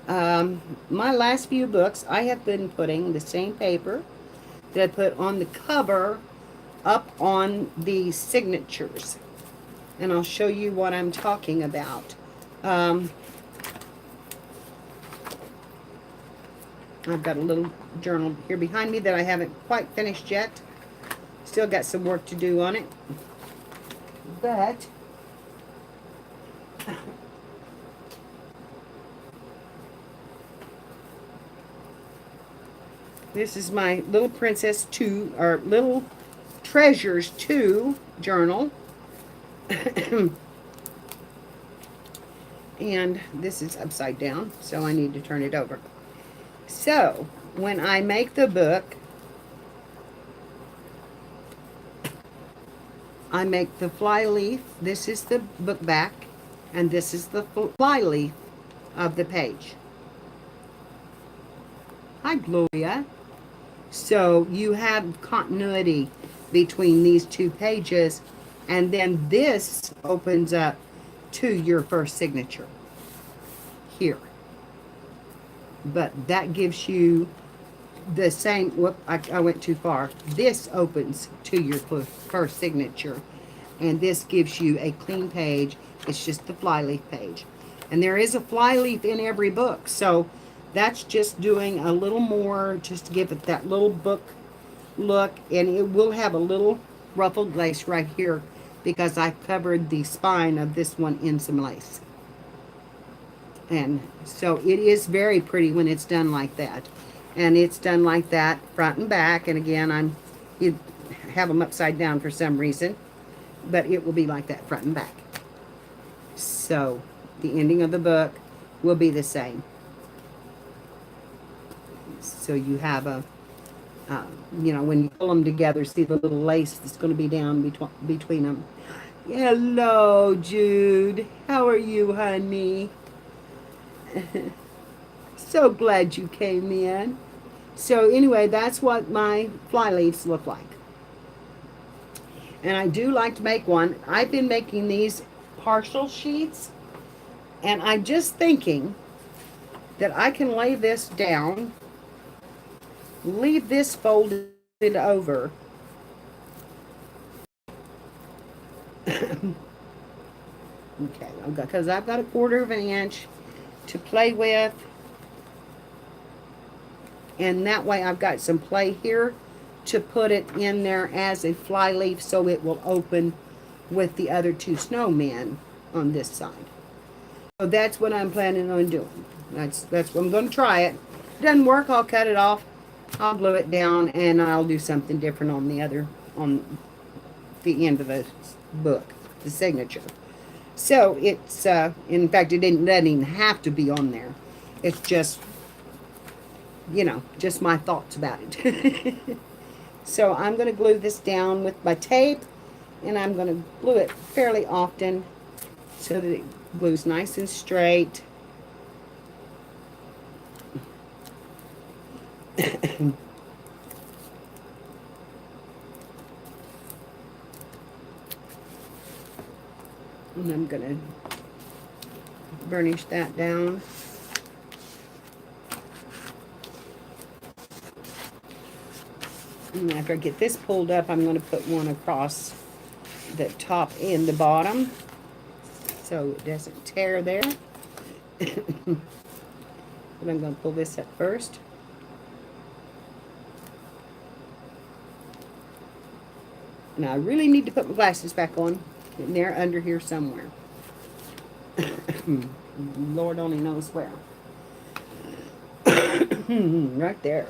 My last few books, I have been putting the same paper that I put on the cover up on the signatures. And I'll show you what I'm talking about. I've got a little journal here behind me that I haven't quite finished yet. Still got some work to do on it. But this is my Little Princess 2, or Little Treasures 2 journal. And this is upside down, so I need to turn it over. So, when I make the book, I make the fly leaf. This is the book back, and this is the fly leaf of the page. Hi, Gloria. So you have continuity between these two pages, and then this opens up to your first signature here. But that gives you the same, whoop, I went too far. This opens to your first signature, and this gives you a clean page. It's just the flyleaf page. And there is a flyleaf in every book, so that's just doing a little more, just to give it that little book look. And it will have a little ruffled lace right here because I covered the spine of this one in some lace. And so it is very pretty when it's done like that. And it's done like that front and back. And again, you have them upside down for some reason, but it will be like that front and back. So the ending of the book will be the same. So you have a, you know, when you pull them together, see the little lace that's going to be down between them. Hello, Jude. How are you, honey? So glad you came in. So anyway, that's what my fly leaves look like. And I do like to make one. I've been making these partial sheets, and I'm just thinking that I can lay this down, leave this folded over, okay, because I've got 1/4 of an inch to play with, and that way I've got some play here to put it in there as a fly leaf, so it will open with the other 2 snowmen on this side. So that's what I'm planning on doing. That's what I'm going to try it. If it doesn't work, I'll cut it off, I'll glue it down, and I'll do something different on the end of the book, the signature. So it's, in fact, it doesn't even have to be on there. It's just, you know, just my thoughts about it. So I'm going to glue this down with my tape, and I'm going to glue it fairly often so that it glues nice and straight. And I'm going to burnish that down. And after I get this pulled up, I'm going to put one across the top and the bottom so it doesn't tear there. But I'm going to pull this up first. Now I really need to put my glasses back on. And they're under here somewhere. Lord only knows where. Right there.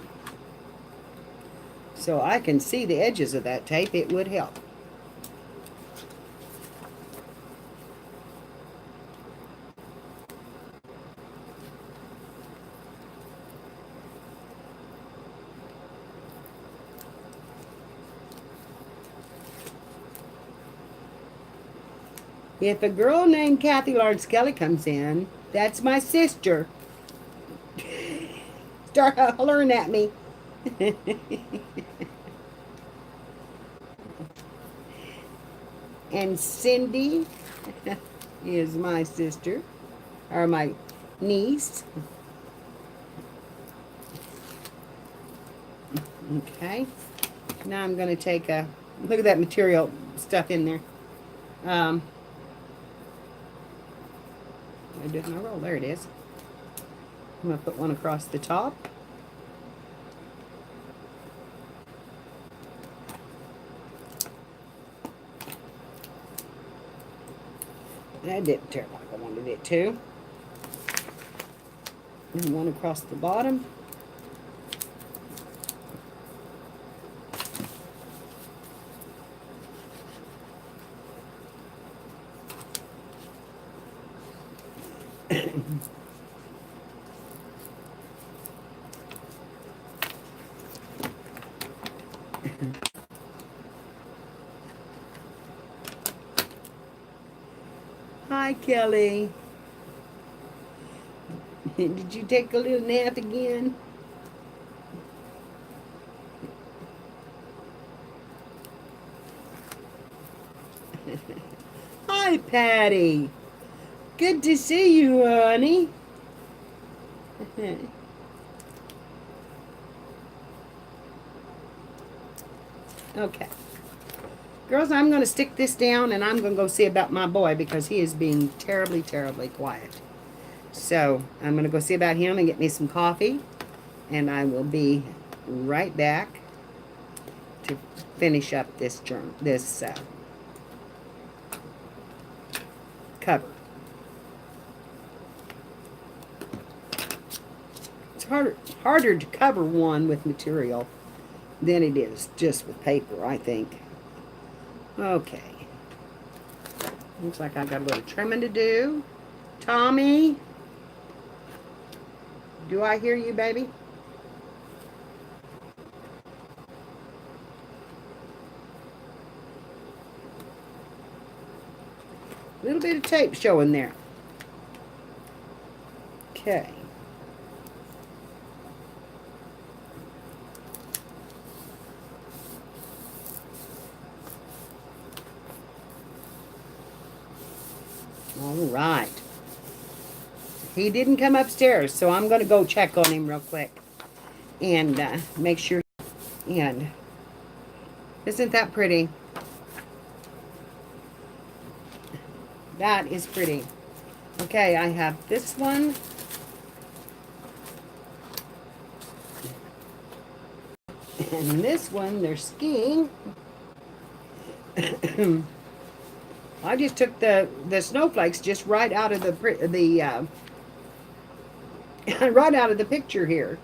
So I can see the edges of that tape. It would help. If a girl named Kathy Lawrence Kelly comes in, that's my sister. Start hollering at me. And Cindy is my sister, or my niece. Okay. Now I'm going to take a look at that material stuff in there. I did my roll. There it is. I'm going to put one across the top. That didn't turn like I wanted it to. And one across the bottom. Hi, Kelly. Did you take a little nap again? Hi, Patty. Good to see you, honey. Okay. Girls, I'm going to stick this down and I'm going to go see about my boy because he is being terribly, terribly quiet. So I'm going to go see about him and get me some coffee. And I will be right back to finish up this cover. It's harder to cover one with material than it is just with paper, I think. Okay. Looks like I've got a little trimming to do. Tommy, do I hear you, baby? A little bit of tape showing there. Okay. All right. He didn't come upstairs, so I'm going to go check on him real quick and make sure. And isn't that pretty? That is pretty. Okay, I have this one. And this one, they're skiing. I just took the snowflakes just right out of the right out of the picture here.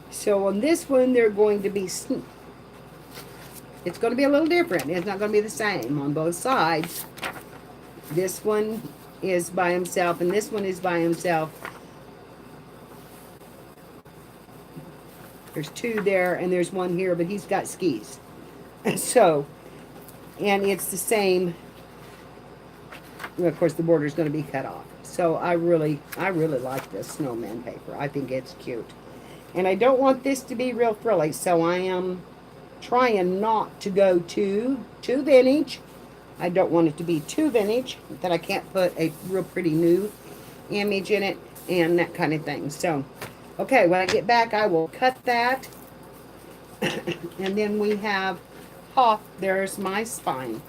So on this one, they're going to be. It's going to be a little different. It's not going to be the same on both sides. This one is by himself, and this one is by himself. There's two there, and there's one here, but he's got skis. So, and it's the same. Well, of course, the border is going to be cut off. So I really like this snowman paper. I think it's cute. And I don't want this to be real frilly, so I am trying not to go too vintage. I don't want it to be too vintage that I can't put a real pretty new image in it and that kind of thing. So, okay, when I get back, I will cut that. And then we have, there's my spine.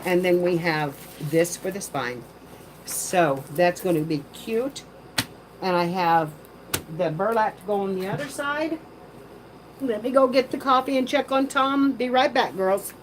And then we have this for the spine. So, that's going to be cute. And I have the burlap to go on the other side. Let me go get the coffee and check on Tom. Be right back, girls.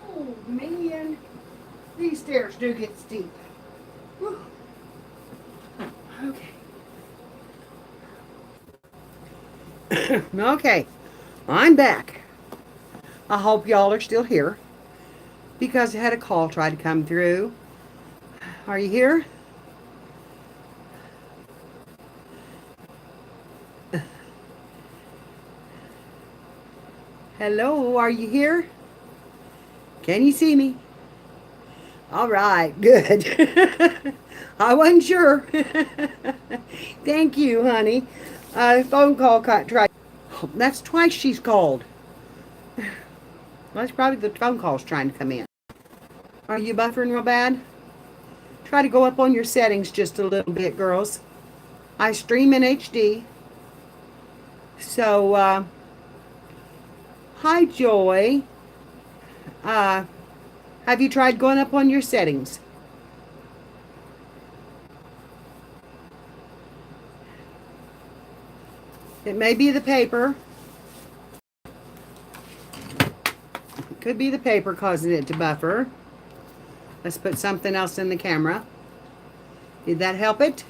Oh, man. These stairs do get steep. Whew. Okay. Okay. I'm back. I hope y'all are still here because I had a call try to come through. Are you here? Hello, are you here? Can you see me? All right, good. I wasn't sure. Thank you, honey. Phone call tried. That's twice she's called. That's probably the phone call's trying to come in. Are you buffering real bad? Try to go up on your settings just a little bit, girls. I stream in HD. So, hi, Joy. Have you tried going up on your settings? It may be the paper. It could be the paper causing it to buffer. Let's put something else in the camera. Did that help it?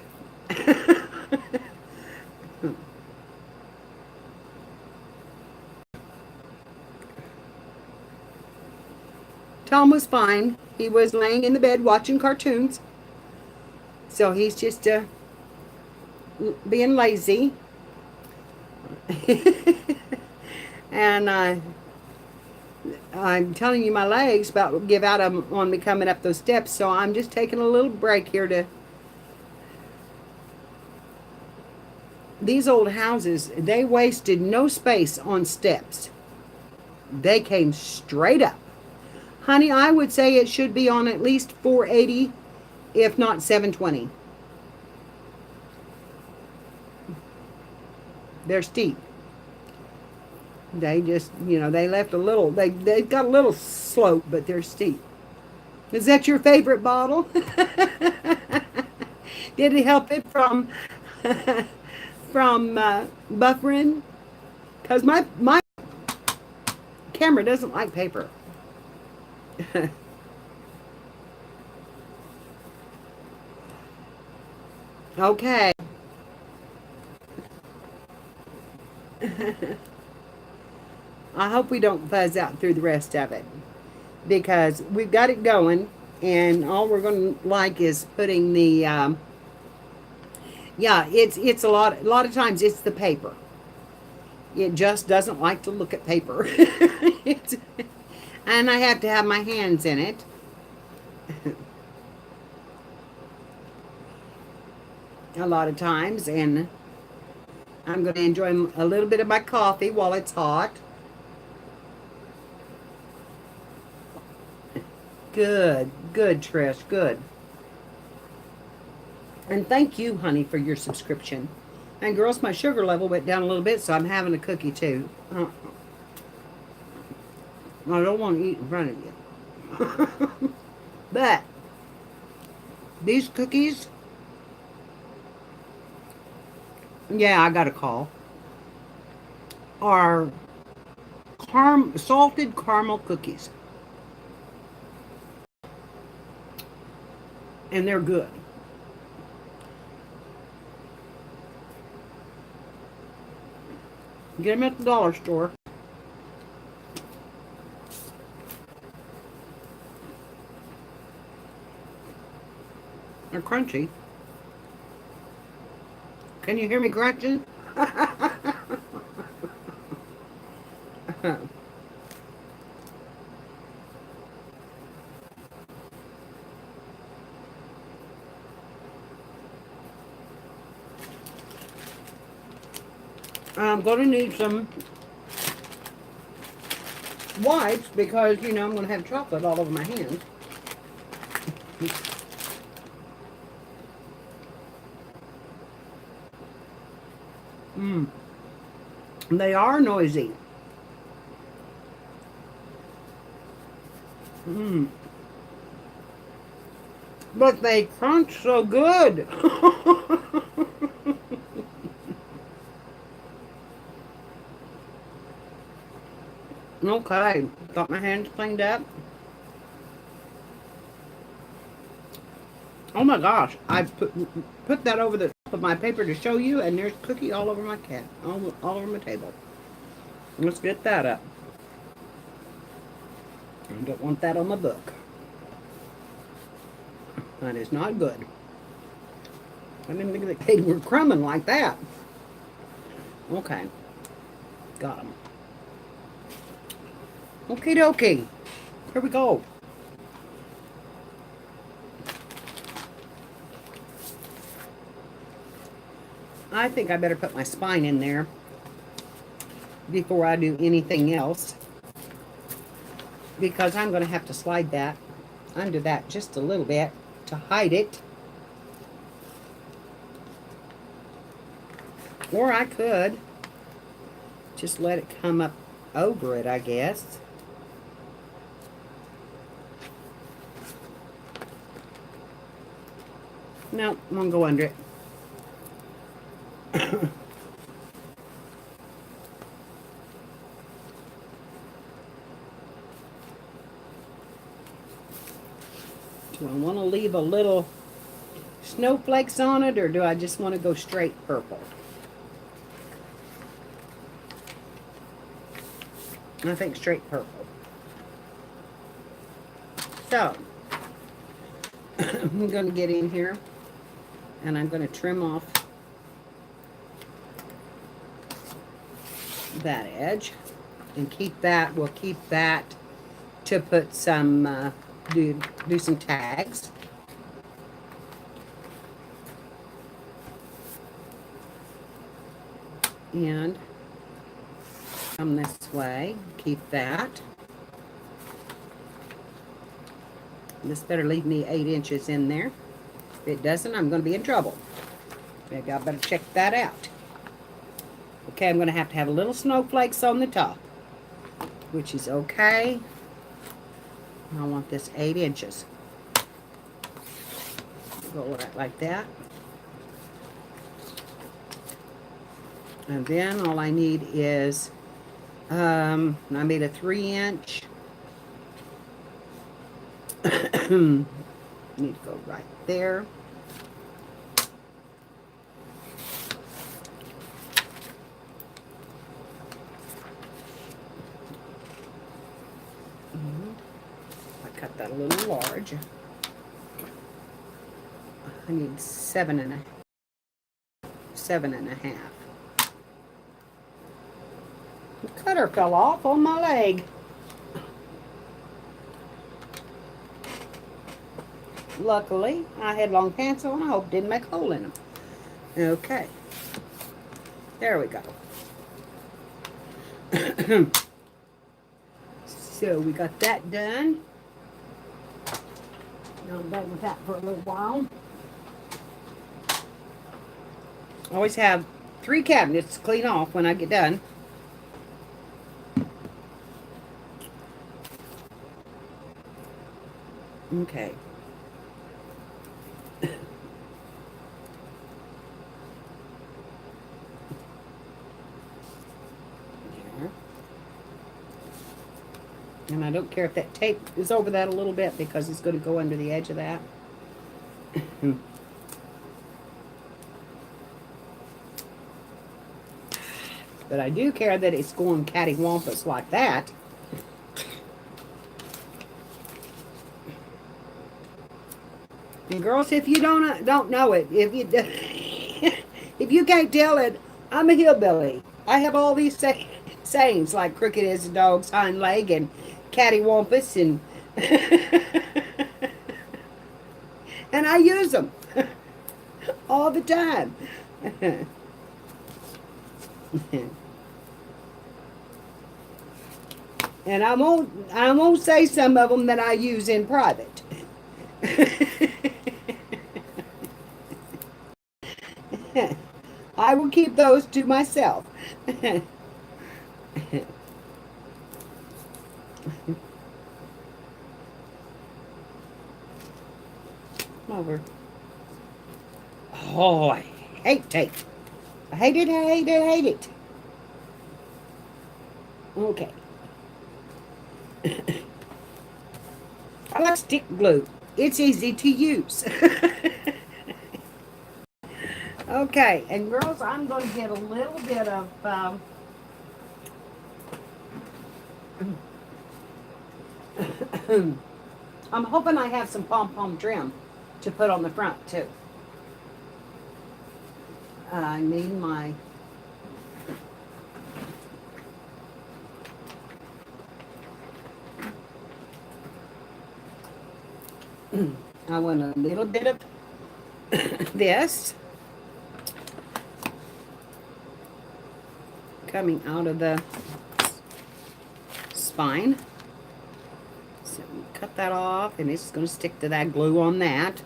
Tom was fine. He was laying in the bed watching cartoons. So he's just being lazy. And I'm telling you, my legs about to give out on me coming up those steps. So I'm just taking a little break here to... These old houses, they wasted no space on steps. They came straight up. Honey, I would say it should be on at least 480, if not 720. They're steep. They just, they left a little, they got a little slope, but they're steep. Is that your favorite bottle? Did it help it from buffering? Because my camera doesn't like paper. Okay. I hope we don't fuzz out through the rest of it, because we've got it going, and all we're going to like is putting the yeah, it's a lot of times it's the paper. It just doesn't like to look at paper. And I have to have my hands in it. A lot of times, and I'm going to enjoy a little bit of my coffee while it's hot. Good, Trish, good. And thank you, honey, for your subscription. And girls, my sugar level went down a little bit, so I'm having a cookie too. I don't want to eat in front of you. But these cookies, yeah, I got a call, are salted caramel cookies. And they're good. Get them at the dollar store. They're crunchy. Can you hear me crunching? I'm going to need some wipes because, I'm going to have chocolate all over my hands. They are noisy. But they crunch so good. Okay. Got my hands cleaned up. Oh my gosh. I put that over the top of my paper to show you, and there's cookie all over my cat. All over my table. Let's get that up. I don't want that on my book. That is not good. I didn't think that they were crumbing like that. Okay. Got them. Okie dokie. Here we go. I think I better put my spine in there before I do anything else, because I'm going to have to slide that under that just a little bit to hide it. Or I could just let it come up over it, I guess. No, I'm going to go under it. Do I want to leave a little snowflakes on it, or do I just want to go straight purple? I think straight purple. So, I'm going to get in here, and I'm going to trim off that edge, and keep that. We'll keep that to put some, do some tags. And come this way, keep that. This better leave me 8 inches in there. If it doesn't, I'm going to be in trouble. Maybe I better check that out. Okay, I'm going to have a little snowflakes on the top, which is okay. I want this 8 inches. Go right like that. And then all I need is, I made a 3-inch. Need to go right there. I cut that a little large. I need 7 and a half. The cutter fell off on my leg. Luckily, I had long pants on. I hope it didn't make a hole in them. Okay. There we go. So we got that done. Now I'm done with that for a little while. I always have 3 cabinets to clean off when I get done. Okay. And I don't care if that tape is over that a little bit, because it's going to go under the edge of that. But I do care that it's going cattywampus like that. And girls, if you don't know it, if you if you can't tell it, I'm a hillbilly. I have all these sayings like crooked as a dog's hind leg and cattywampus, and and I use them all the time. And I won't say some of them that I use in private. I will keep those to myself. Over. Oh, I hate tape. I hate it, I hate it, I hate it. Okay. I like stick glue. It's easy to use. Okay, and girls, I'm going to get a little bit of, I'm hoping I have some pom-pom trim to put on the front too. I need my, I want a little bit of this coming out of the spine. So cut that off, and it's going to stick to that glue on that.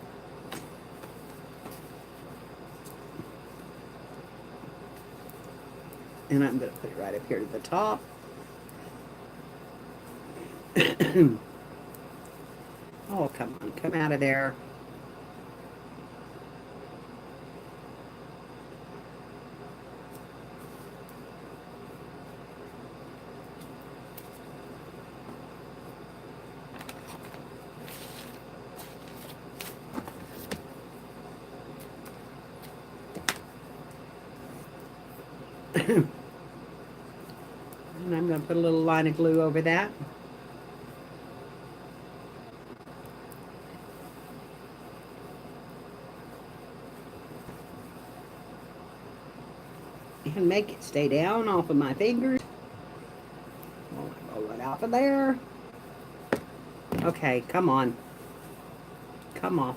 And I'm going to put it right up here to the top. Oh, come on, come out of there. And I'm going to put a little line of glue over that. And make it stay down off of my fingers. Roll it off of there. Okay, come on. Come off.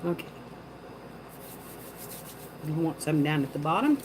Okay. You want some down at the bottom?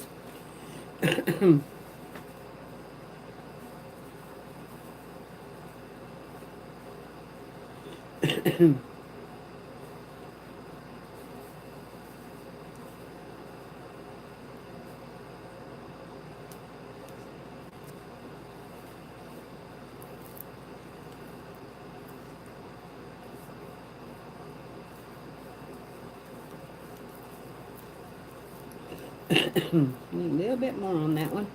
A little bit more on that one.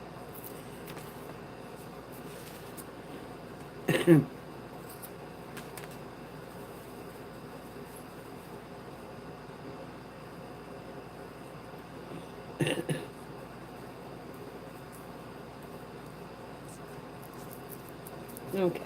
Okay.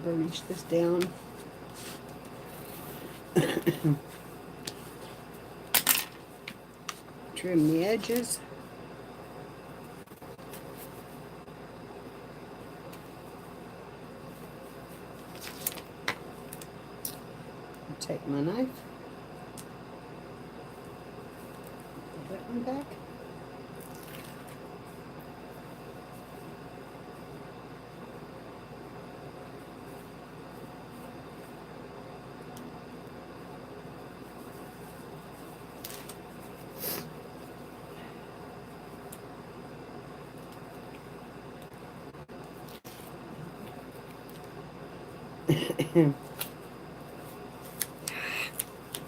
Burnish this down. Trim the edges. Take my knife. Put that one back.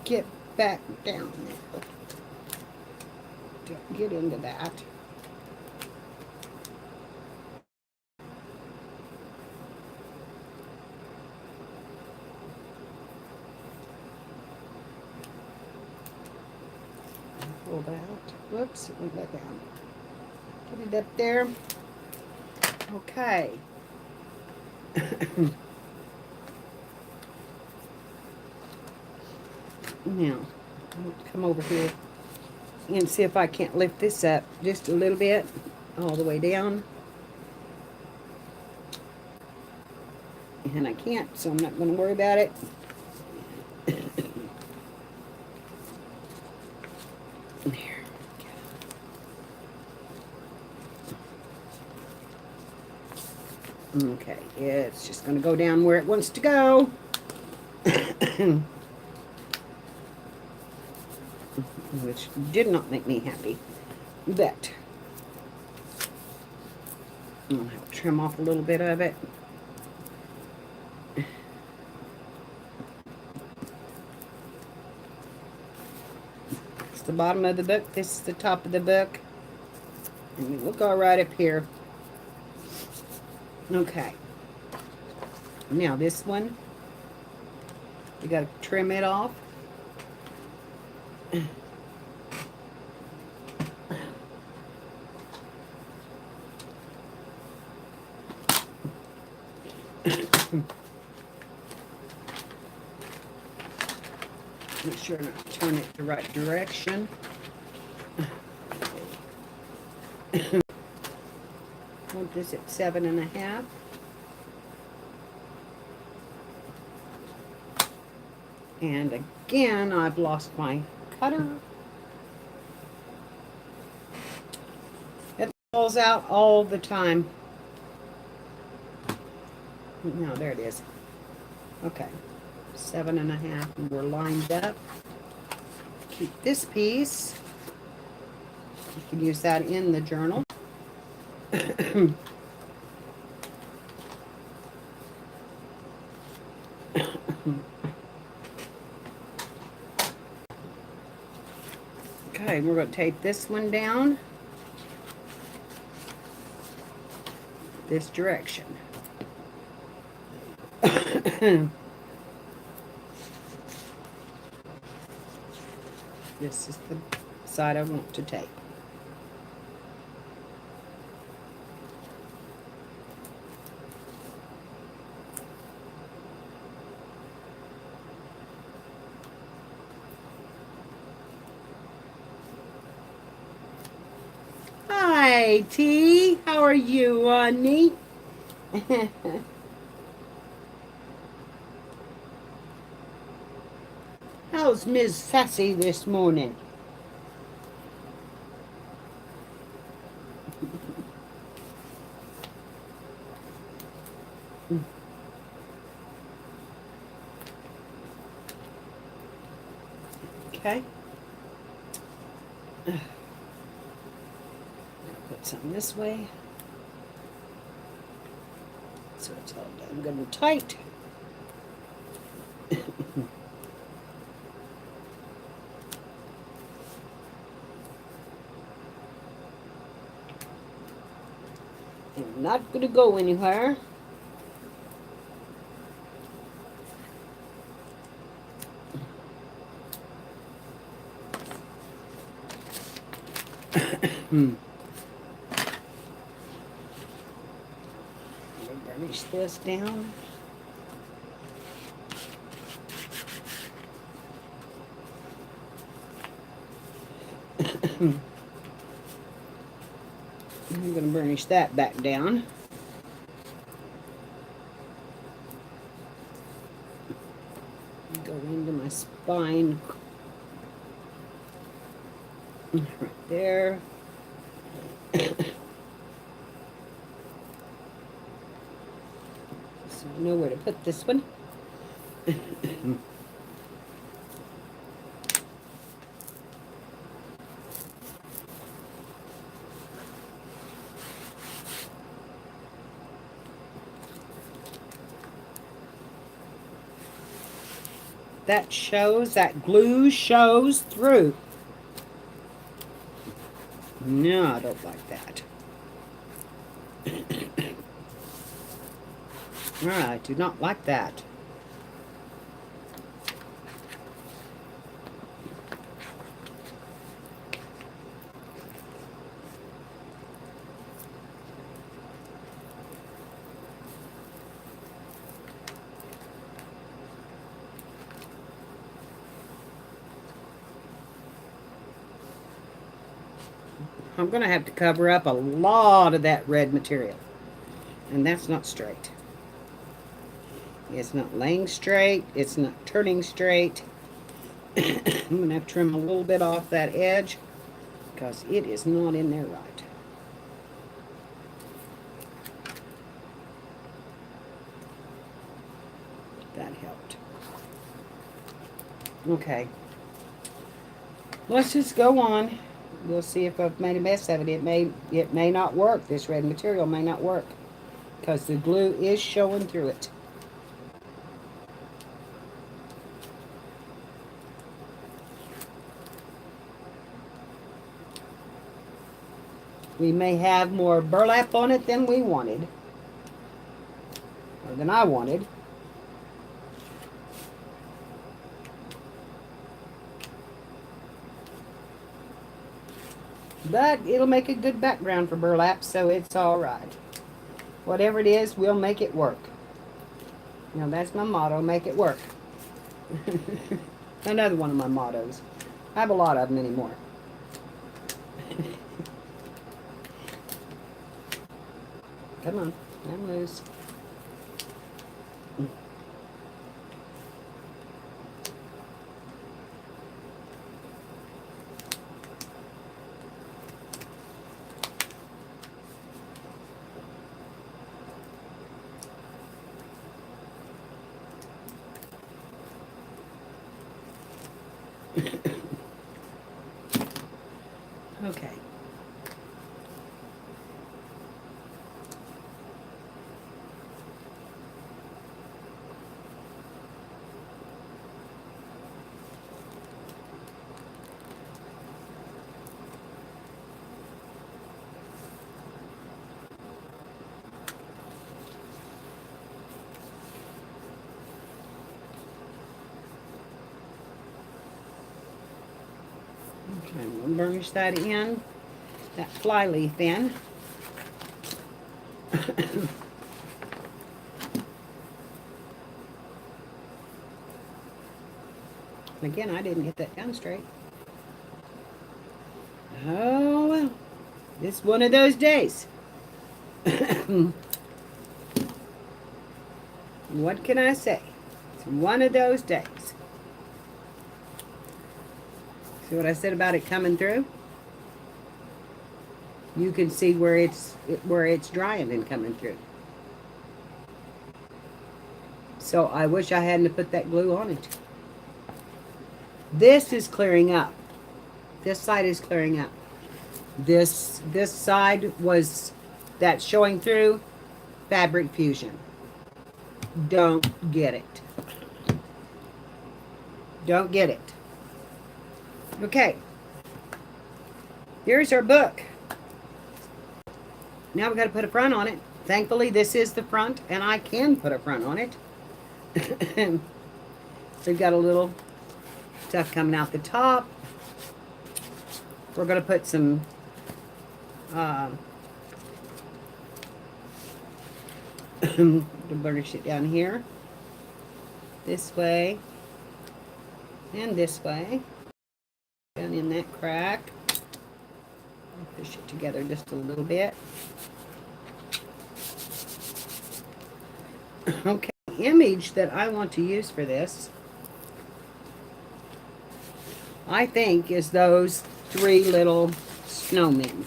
Get back down there. Don't get into that. Pull that out. Whoops, it went back down. Put it up there. Okay. Now, I'll come over here and see if I can't lift this up just a little bit, all the way down. And I can't, so I'm not going to worry about it. Okay, it's just going to go down where it wants to go. Which did not make me happy. But I'll have to trim off a little bit of it. It's the bottom of the book. This is the top of the book. And we'll go right up here. Okay. Now this one, you got to trim it off. Make sure not to turn it the right direction. Want this at 7.5. And again, I've lost my cutter. It falls out all the time. No, there it is. Okay, 7.5, and we're lined up. Keep this piece. You can use that in the journal. Okay, we're going to tape this one down this direction. This is the side I want to tape. Hi, T. How are you, honey? How's Ms. Sassy this morning? Okay. Put some this way. So it's all done good and tight. I'm not going to go anywhere. Burnish this down. I'm going to burnish that back down. Go into my spine. Right there. So I know where to put this one. That shows, that glue shows through. No, I don't like that. I do not like that. I'm going to have to cover up a lot of that red material. And that's not straight. It's not laying straight. It's not turning straight. I'm going to have to trim a little bit off that edge because it is not in there right. helped. Okay. Let's just go on. We'll see if I've made a mess of it. It may not work. This red material may not work because the glue is showing through it. We may have more burlap on it than we wanted, or than I wanted. But it'll make a good background for burlap, so it's all right. Whatever it is, we'll make it work. You know, that's my motto, make it work. Another one of my mottos. I have a lot of them anymore. Come on, I'm loose. Okay. Okay, we'll burnish that in, that fly leaf in. Again, I didn't get that down straight. Oh, well, it's one of those days. What can I say? It's one of those days. See what I said about it coming through? You can see where it's drying and coming through. So I wish I hadn't put that glue on it. This is clearing up. This side is clearing up. This side was that showing through Fabric Fusion. Don't get it. Don't get it. Okay. Here's our book. Now we've got to put a front on it. Thankfully, this is the front, and I can put a front on it. So we've got a little stuff coming out the top. We're going to put some to burnish it down here. This way. And this way. Down in that crack. Push it together just a little bit. Okay, the image that I want to use for this, I think, is those three little snowmen.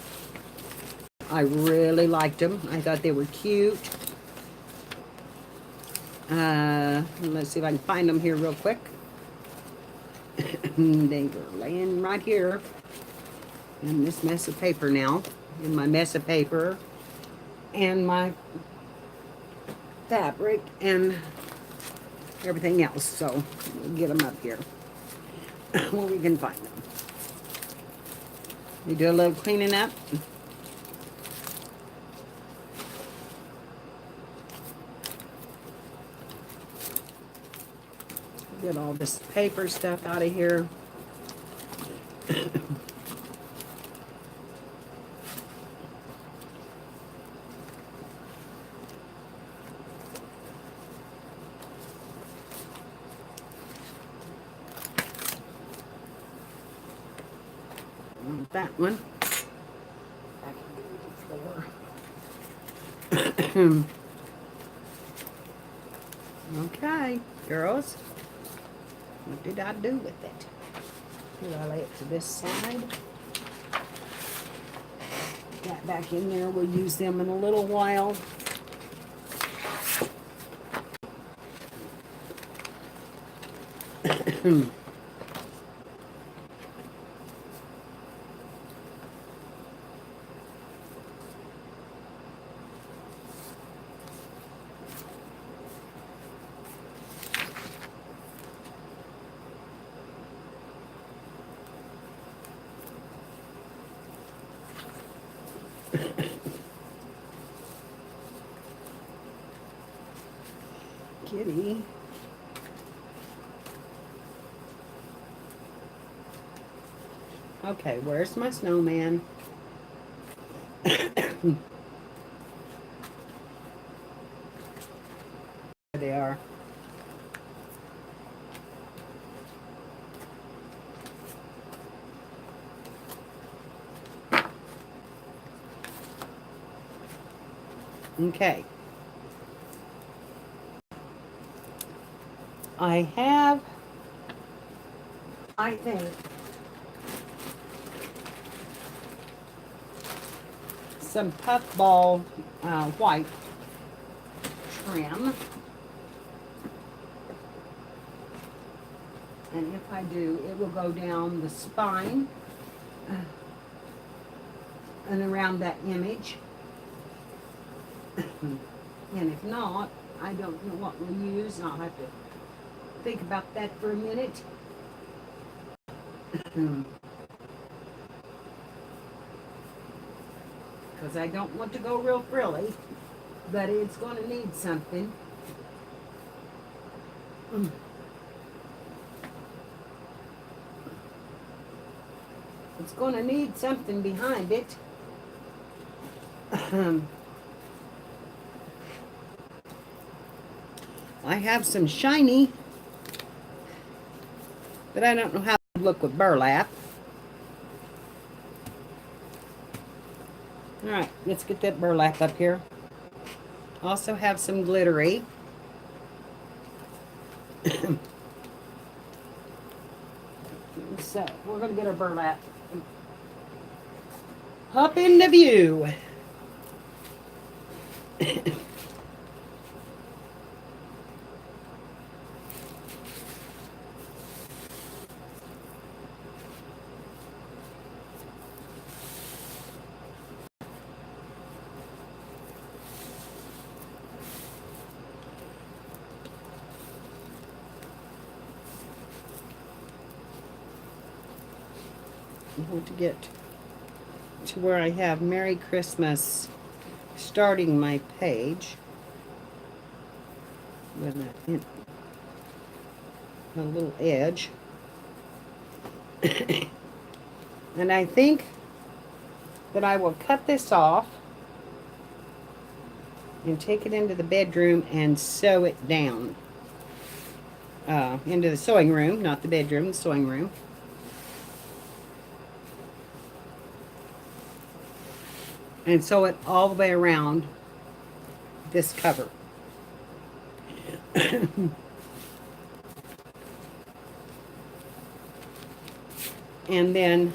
I really liked them. I thought they were cute. Let's see if I can find them here real quick. They were laying right here in this mess of paper now. In my mess of paper and my fabric and everything else. So we'll get them up here where we can find them. We do a little cleaning up. Get all this paper stuff out of here. That one. Okay, girls. What did I do with it? Here, I lay it to this side. That back in there. We'll use them in a little while. Kitty. Okay, where's my snowman? There they are. Okay. I have, I think, some puffball white trim. And if I do, it will go down the spine and around that image. And if not, I don't know what we'll use, and I'll have to think about that for a minute. Because I don't want to go real frilly, but it's going to need something. It's going to need something behind it. I have some shiny, but I don't know how to look with burlap. Alright, let's get that burlap up here. Also have some glittery. So, we're going to get our burlap up into view. I want to get to where I have Merry Christmas starting my page with a little edge. And I think that I will cut this off and take it into the bedroom and sew it down. Into the sewing room, not the bedroom, the sewing room. And sew it all the way around this cover. And then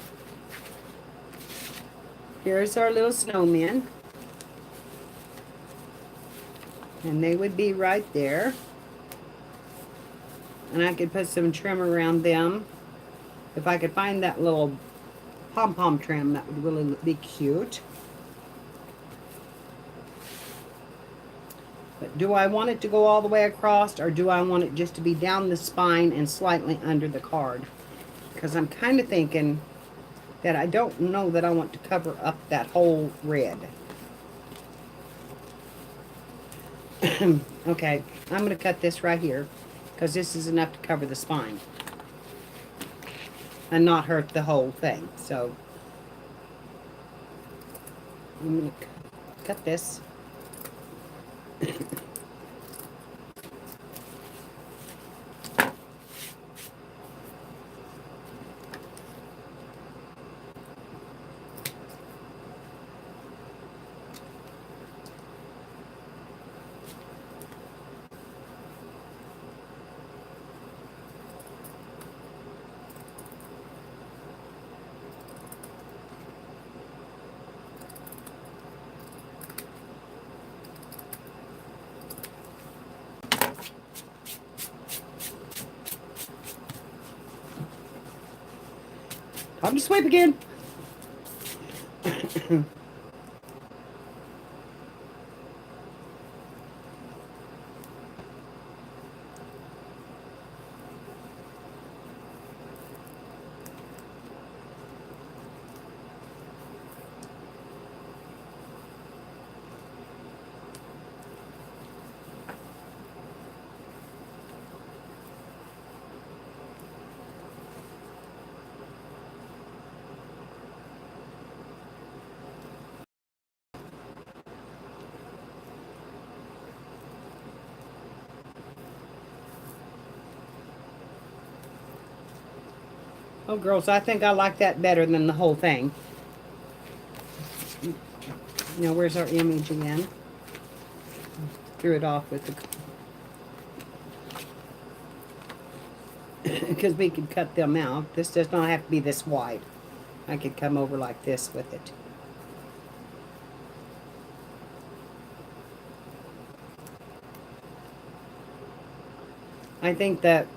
here's our little snowmen. And they would be right there. And I could put some trim around them. If I could find that little pom-pom trim, that would really be cute. But do I want it to go all the way across, or do I want it just to be down the spine and slightly under the card? Because I'm kind of thinking that I don't know that I want to cover up that whole red. Okay, I'm going to cut this right here, because this is enough to cover the spine and not hurt the whole thing. So I'm going to cut this. Time to sweep again. Oh, girls, I think I like that better than the whole thing. Now, where's our image again? Threw it off with the... because we could cut them out. This does not have to be this wide. I could come over like this with it. I think that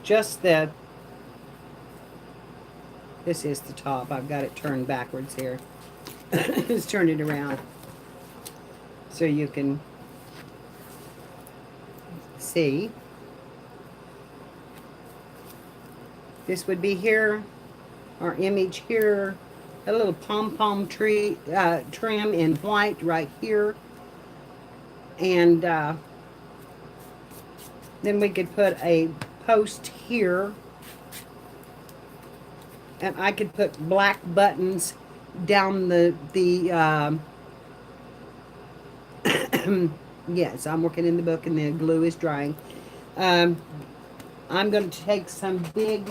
just the... This is the top. I've got it turned backwards here. Let's turn it around so you can see. This would be here, our image here, a little pom-pom tree trim in white right here, and then we could put a post here, and I could put black buttons down the yes, I'm working in the book and the glue is drying. I'm going to take some big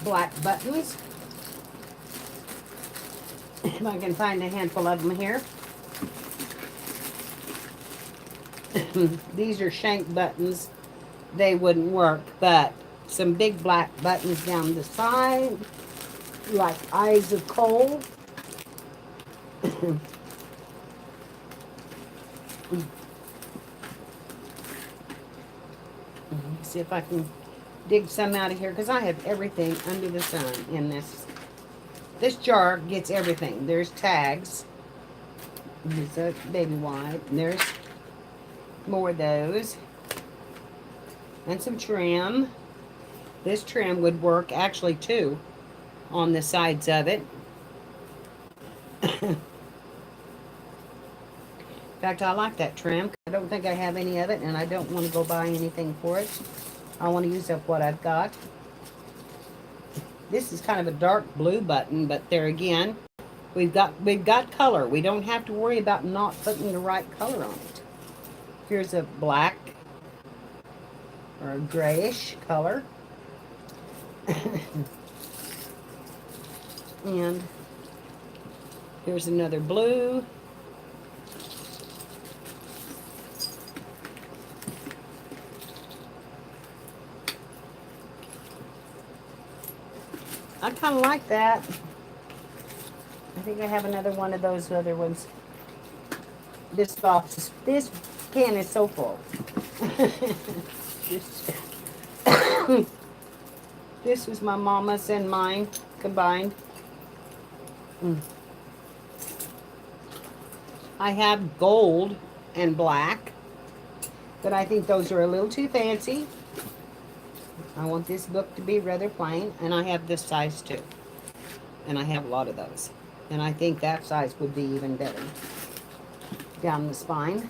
black buttons. If I can find a handful of them here. These are shank buttons. They wouldn't work, but some big black buttons down the side, like eyes of coal. See if I can dig some out of here, because I have everything under the sun in this. This jar gets everything. There's tags. There's a baby wipe. And there's more of those. And some trim. This trim would work actually too on the sides of it. In fact, I like that trim. I don't think I have any of it, and I don't want to go buy anything for it. I want to use up what I've got. This is kind of a dark blue button, but there again, we've got color. We don't have to worry about not putting the right color on it. Here's a black or a grayish color. And here's another blue. I kind of like that. I think I have another one of those other ones. This box, this can is so full. This was my mama's and mine combined. I have gold and black, but I think those are a little too fancy. I want this book to be rather plain, and I have this size too. And I have a lot of those. And I think that size would be even better. Down the spine.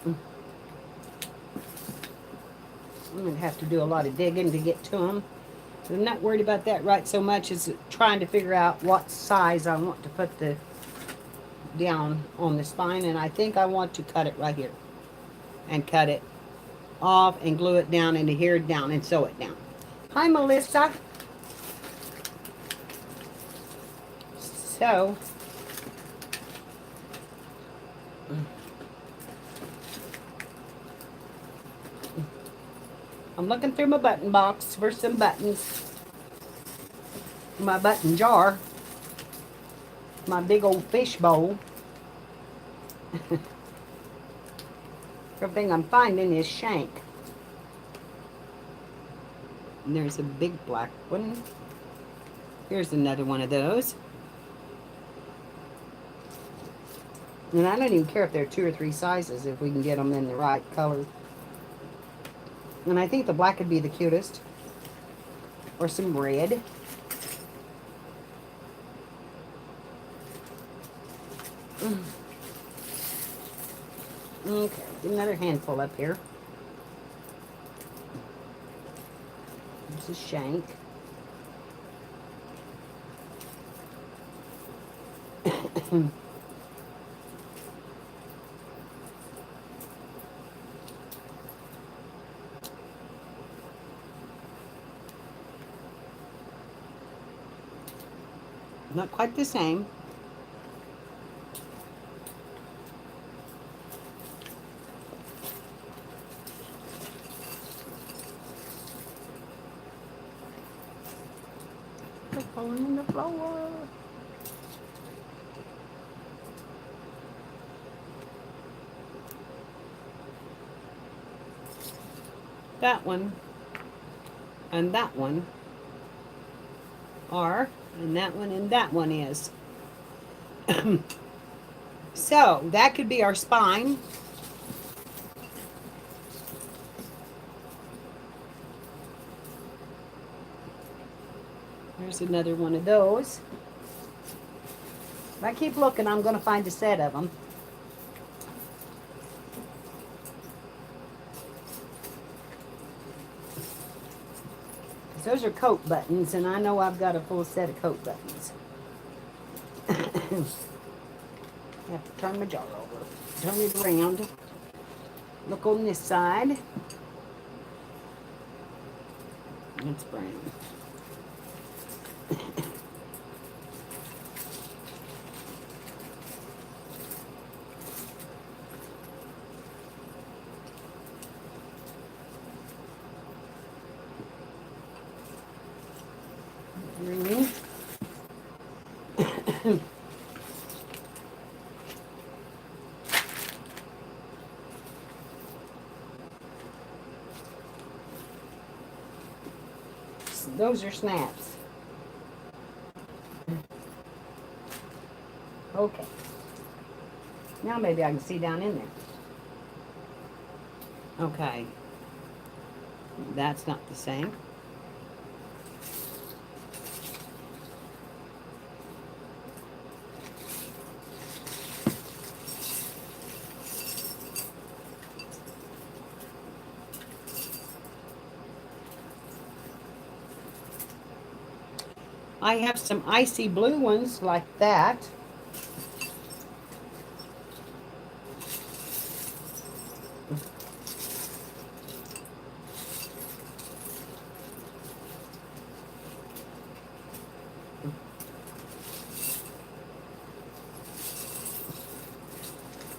I'm going to have to do a lot of digging to get to them. But I'm not worried about that right so much as trying to figure out what size I want to put the down on the spine. And I think I want to cut it right here. And cut it off and glue it down into here, down, and sew it down. Hi, Melissa. So, I'm looking through my button box for some buttons. My button jar. My big old fish bowl. Everything I'm finding is shank. And there's a big black one. Here's another one of those. And I don't even care if they're 2 or 3 sizes if we can get them in the right color. And I think the black would be the cutest. Or some red. Okay, another handful up here. There's a shank. Not quite the same. They're falling on the floor. That one and that one are, and that one is. So that could be our spine. There's another one of those. If I keep looking, I'm going to find a set of them. Those are coat buttons, and I know I've got a full set of coat buttons. I have to turn my jar over. Turn it around. Look on this side. It's brown. Green. Those are snaps. Okay. Now maybe I can see down in there. Okay. That's not the same. I have some icy blue ones like that.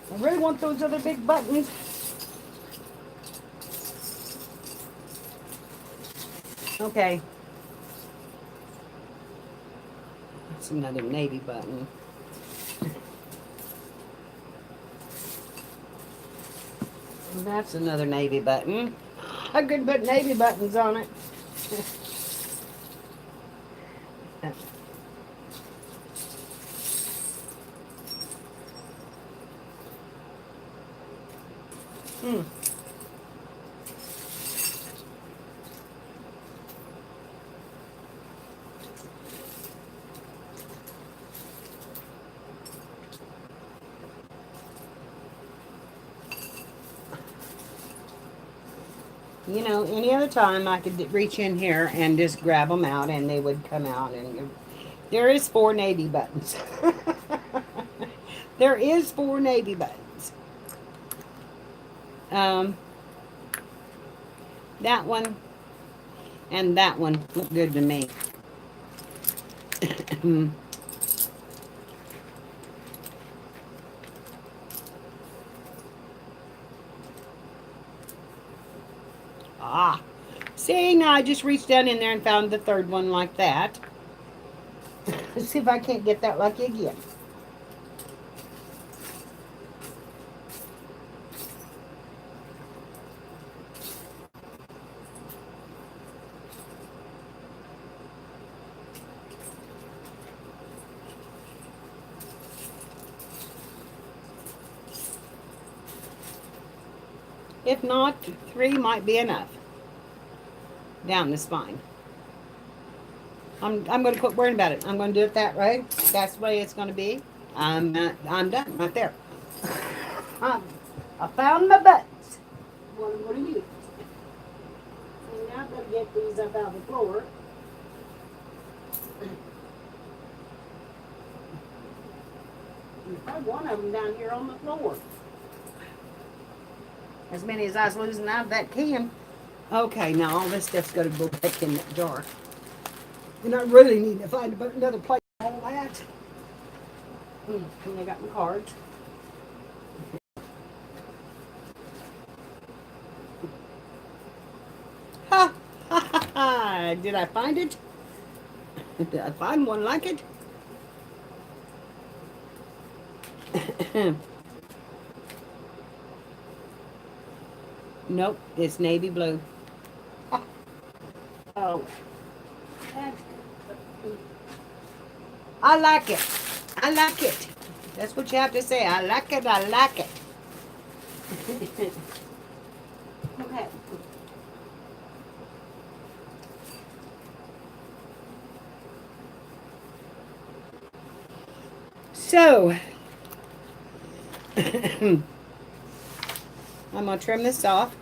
I really want those other big buttons. Okay. That's another navy button. And that's another navy button. I could put navy buttons on it. You know, any other time I could reach in here and just grab them out and they would come out. And there is 4 navy buttons. There is 4 navy buttons. That one and that one look good to me. Ah, see, now I just reached down in there and found the 3rd one like that. Let's see if I can't get that lucky again. If not, 3 might be enough down the spine. I'm going to quit worrying about it. I'm going to do it that way. That's the way it's going to be. I'm done right there. I found my buttons. What I'm going to use. And now I've got to get these up out of the floor. There's probably one of them down here on the floor. As many as I was losing out of that can. Okay, now all this stuff's got to go back in that jar. And I really need to find another place for all that. And I got my cards. Ha! Ha ha ha! Did I find it? Did I find one like it? Nope, it's navy blue. Oh. I like it. I like it. That's what you have to say. I like it. I like it. Okay. So, I'm going to trim this off.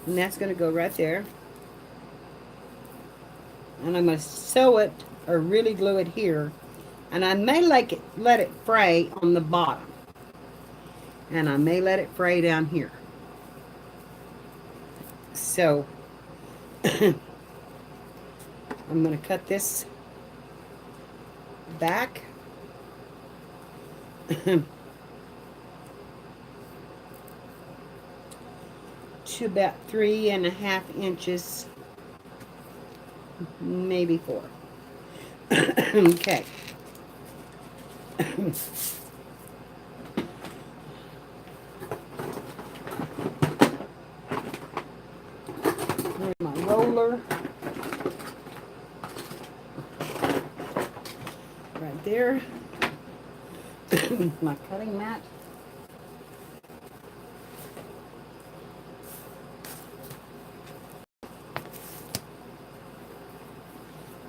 And that's going to go right there. And I'm going to sew it or really glue it here. And I may let it fray on the bottom. And I may let it fray down here. So, I'm going to cut this back. To about 3.5 inches. Maybe 4. Okay. Here's my roller. Right there. My cutting mat.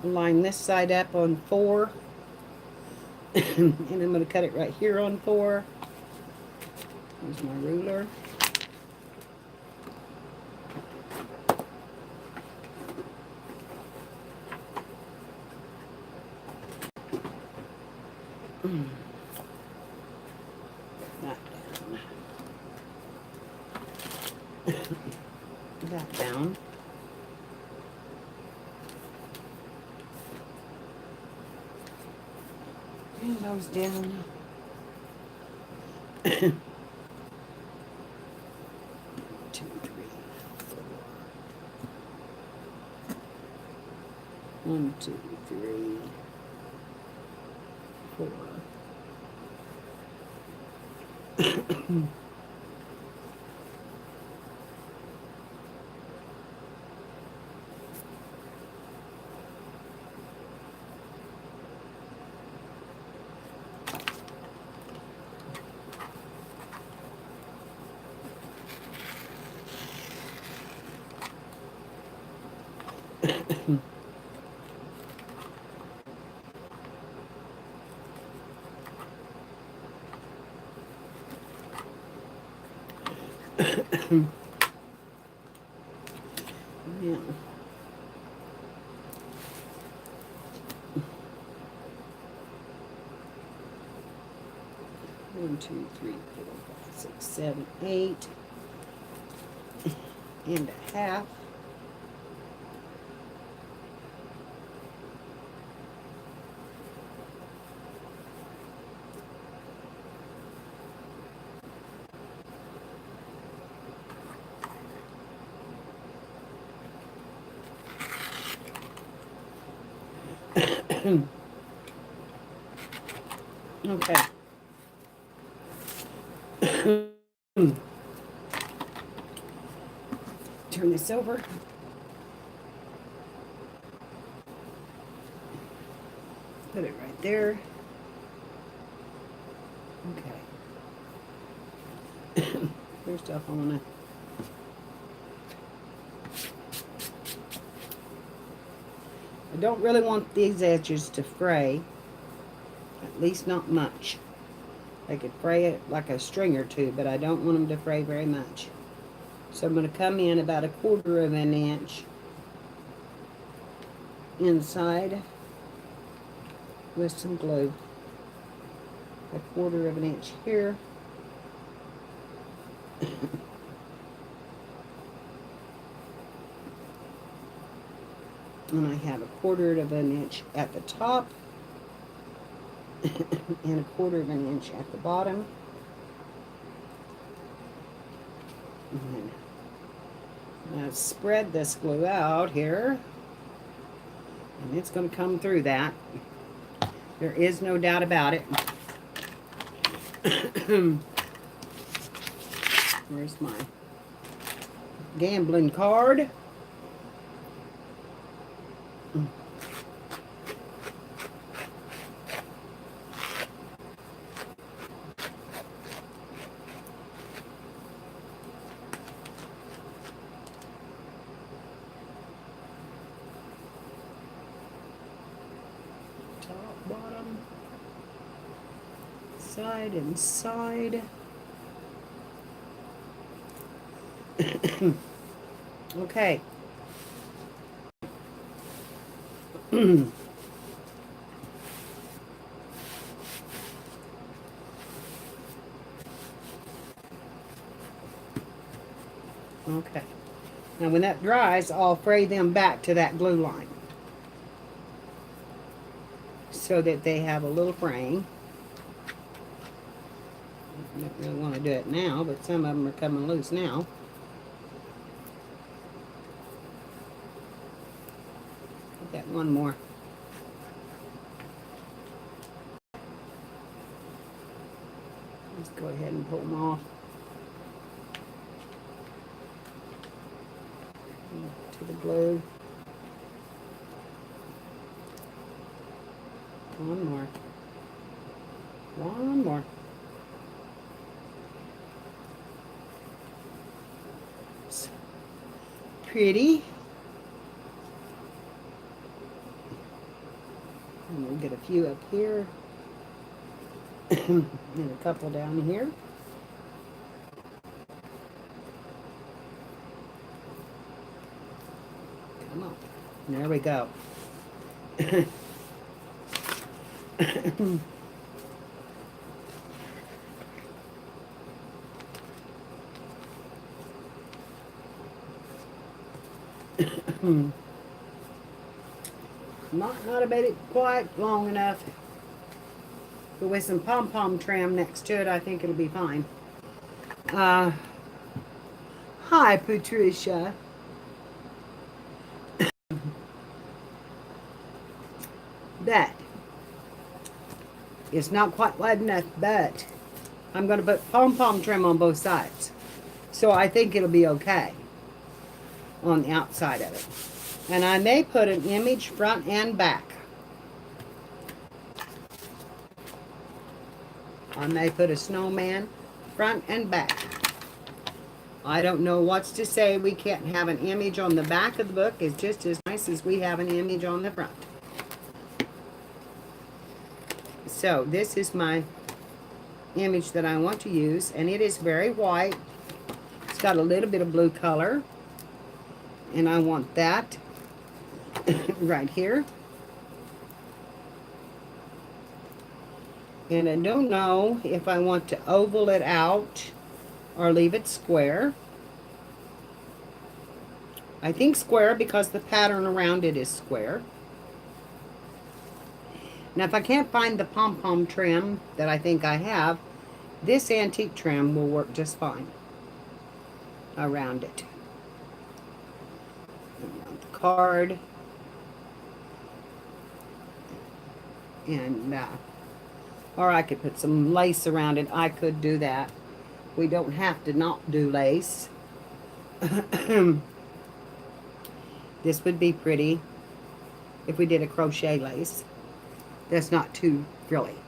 Line this side up on 4. And I'm going to cut it right here on 4. Here's my ruler. That down. That down. And those down. 2, 3, 4. 1, 2, 3, 4. Yeah. One, 2, 3, 4, 5, 6, 7, 8 and a half. Okay. Turn this over. Put it right there. First off, I want to I don't really want these edges to fray, at least not much. I could fray it like a string or two, but I don't want them to fray very much. So I'm going to come in about 1/4 of an inch inside with some glue. 1/4 of an inch here. And I have 1/4 of an inch at the top and 1/4 of an inch at the bottom. And now spread this glue out here, and it's going to come through that. There is no doubt about it. Where's my gambling card? Top, bottom, side and side. Okay. Okay. Now when that dries, I'll fray them back to that glue line so that they have a little fraying. I don't really want to do it now, but some of them are coming loose now. Got one more. Let's go ahead and pull them off. To the glue. One more. One more. It's pretty. And we'll get a few up here. And a couple down here. Come on. There we go. Not a bit quite long enough, but with some pom-pom trim next to it, I think it'll be fine. Hi, Patricia. That is not quite wide enough, but I'm going to put pom-pom trim on both sides. So I think it'll be okay on the outside of it. And I may put an image front and back. I may put a snowman front and back. I don't know what's to say we can't have an image on the back of the book. It's just as nice as we have an image on the front. So this is my image that I want to use, and it is very white. It's got a little bit of blue color, and I want that right here. And I don't know if I want to oval it out or leave it square. I think square because the pattern around it is square. Now if I can't find the pom-pom trim that I think I have, this antique trim will work just fine around it. Around the card. And or I could put some lace around it. I could do that. We don't have to not do lace. This would be pretty if we did a crochet lace. That's not too frilly.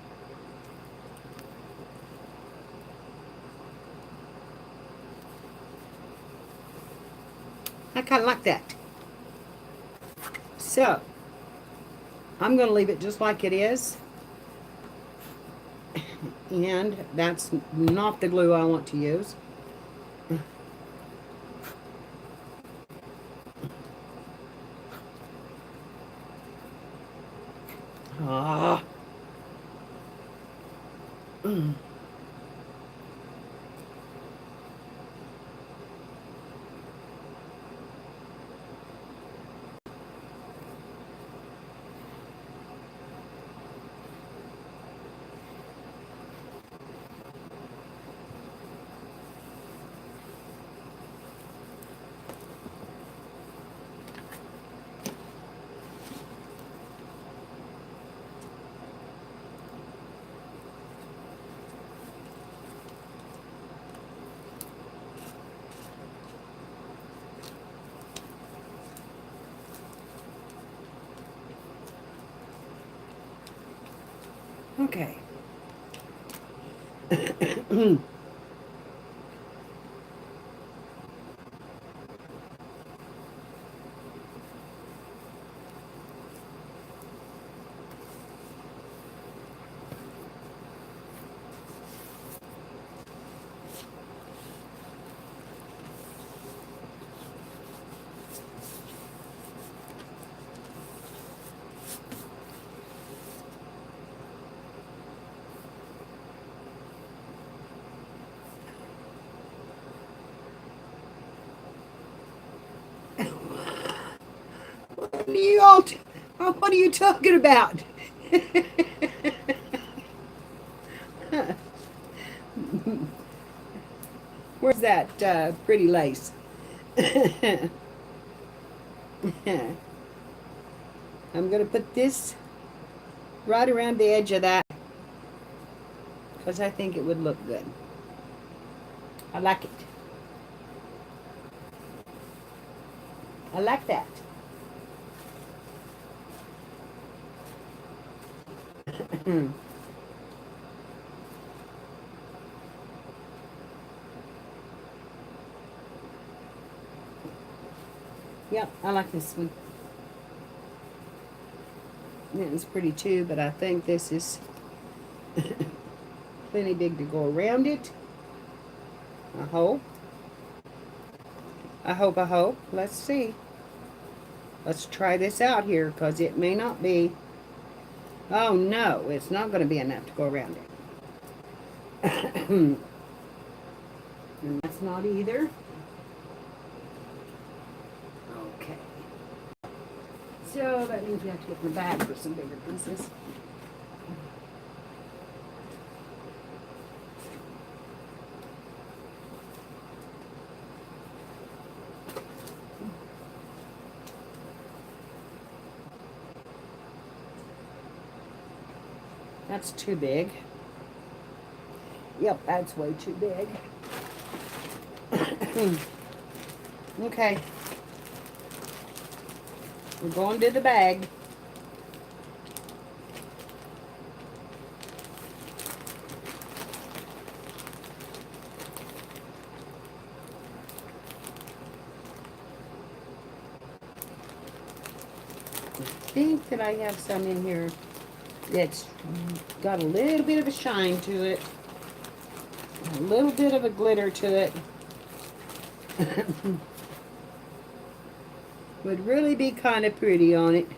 I kind of like that. So, I'm going to leave it just like it is. And that's not the glue I want to use. Ah. Mm. Okay. What are you all what are you talking about? Where's that pretty lace? I'm going to put this right around the edge of that because I think it would look good. I like it. I like that. Yep, I like this one. That one's pretty too, but I think this is plenty big to go around it. I hope. I hope, I hope. Let's see. Let's try this out here, because it may not be. Oh, no, it's not going to be enough to go around it. And that's not either. Okay. So that means we have to get in the bag for some bigger pieces. That's too big. Yep, that's way too big. Okay. We're going to the bag. I think that I have some in here that's got a little bit of a shine to it, a little bit of a glitter to it. Would really be kind of pretty on it.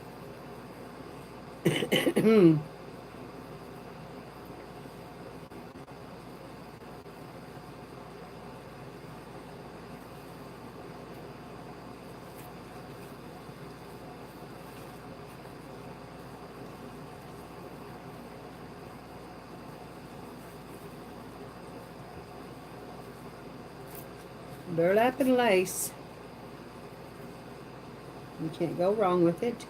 Burlap and lace. You can't go wrong with it.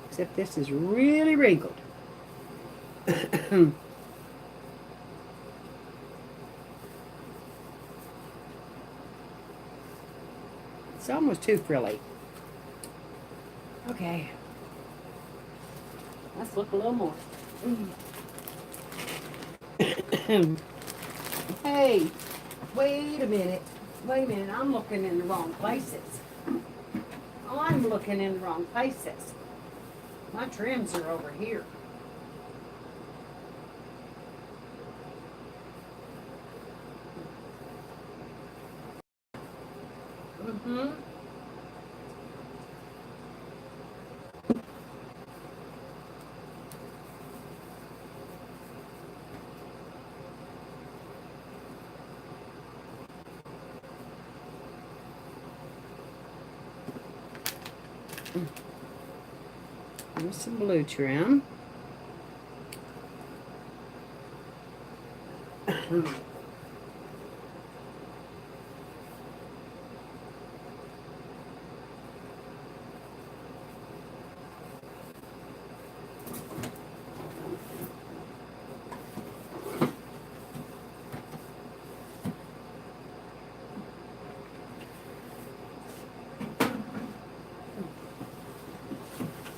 Except this is really wrinkled. It's almost too frilly. Okay. Let's look a little more. Hey, Wait a minute. Wait a minute. I'm looking in the wrong places. I'm looking in the wrong places. My trims are over here. Mm-hmm. Here's some blue trim.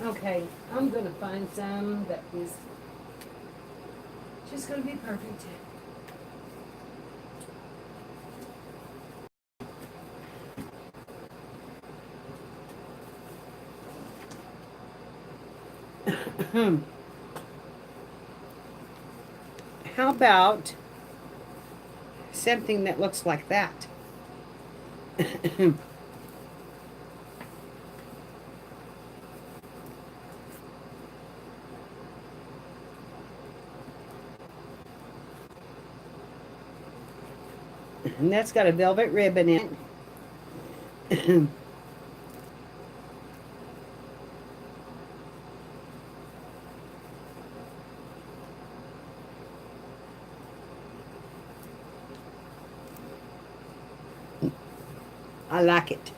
Okay, I'm gonna find some that is just gonna be perfect. How about something that looks like that? And that's got a velvet ribbon in it. I like it.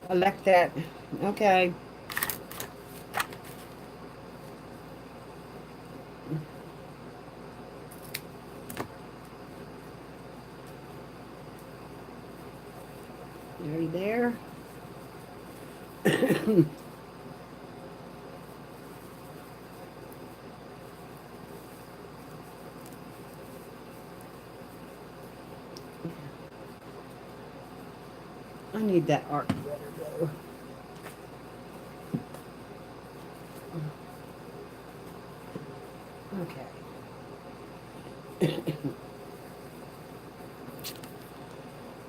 I like that. Okay. Nearly there. I need that art better though. Okay.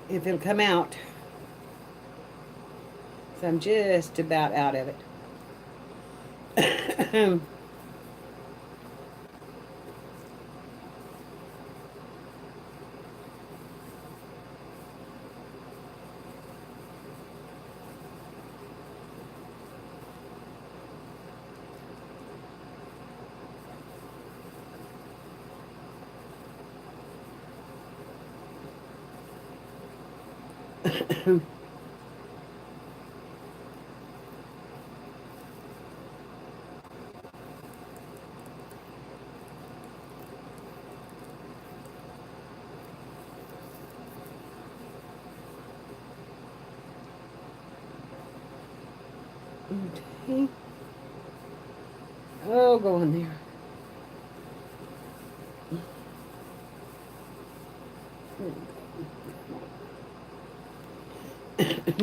If it'll come out. So I'm just about out of it. Okay. Oh, go in there. Okay.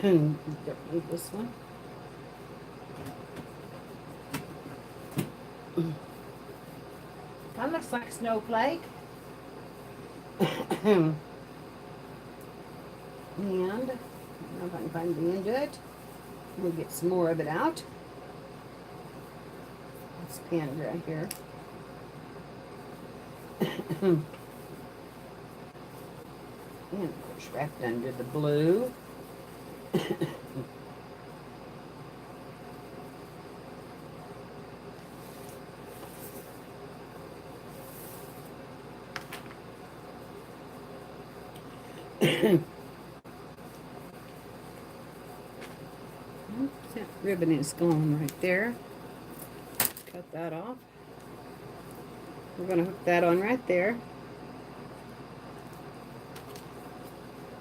Don't need this one. That looks like snowflake. And I don't know if I can find the end of it. We'll get some more of it out. It's pinned right here. And of course wrapped under the blue. That ribbon is gone right there. cut that off. We're going to hook that on right there.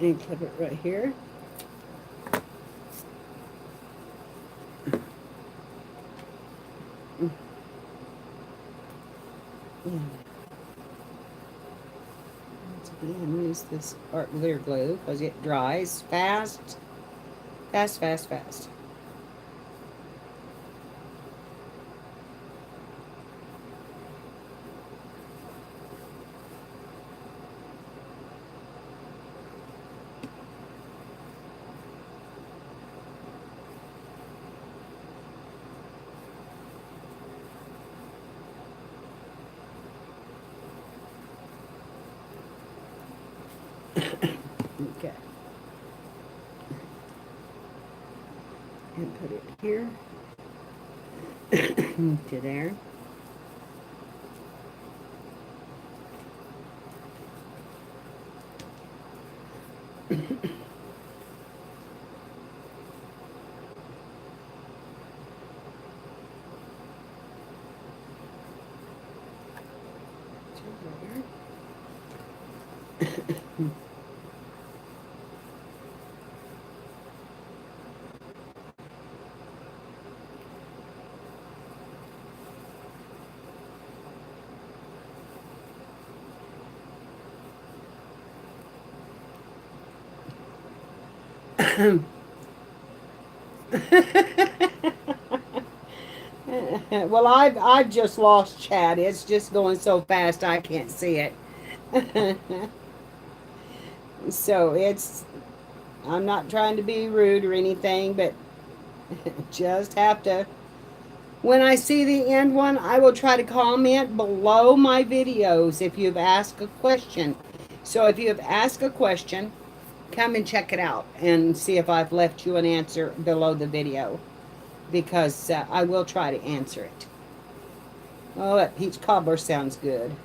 And clip it right here. Once again, use this art glitter glue because it dries fast. Fast, fast, fast. Okay. And put it here to there. Well, I've just lost chat. It's just going so fast I can't see it. So I'm not trying to be rude or anything, but just have to. When I see the end one, I will try to comment below my videos if you've asked a question. So if you have asked a question, come and check it out and see if I've left you an answer below the video, because I will try to answer it. Oh, that peach cobbler sounds good.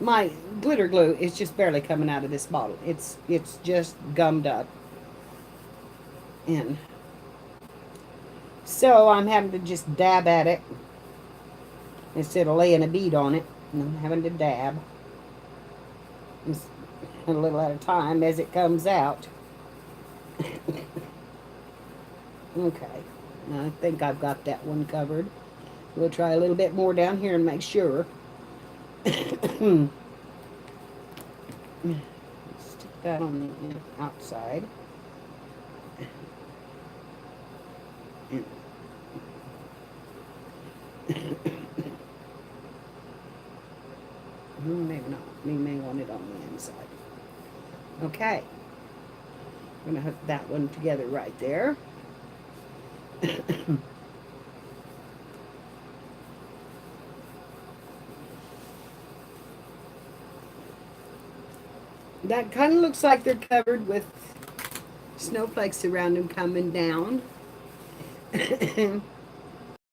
My glitter glue is just barely coming out of this bottle. It's just gummed up. And so I'm having to just dab at it instead of laying a bead on it. I'm having to dab just a little at a time as it comes out. Okay, I think I've got that one covered. We'll try a little bit more down here and make sure. Stick that on the outside. Maybe not. We may want it on the inside. Okay. I'm going to hook that one together right there. That kind of looks like they're covered with snowflakes around them coming down. And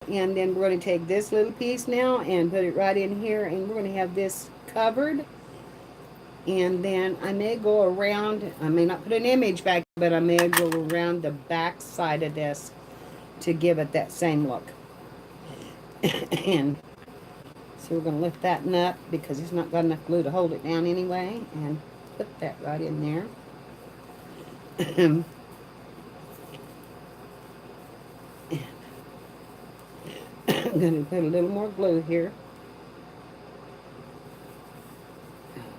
then we're going to take this little piece now and put it right in here, and we're going to have this covered. And then I may go around, I may not put an image back, but I may go around the back side of this to give it that same look. And so we're going to lift that up because it's not got enough glue to hold it down anyway, and put that right in there. I'm going to put a little more glue here.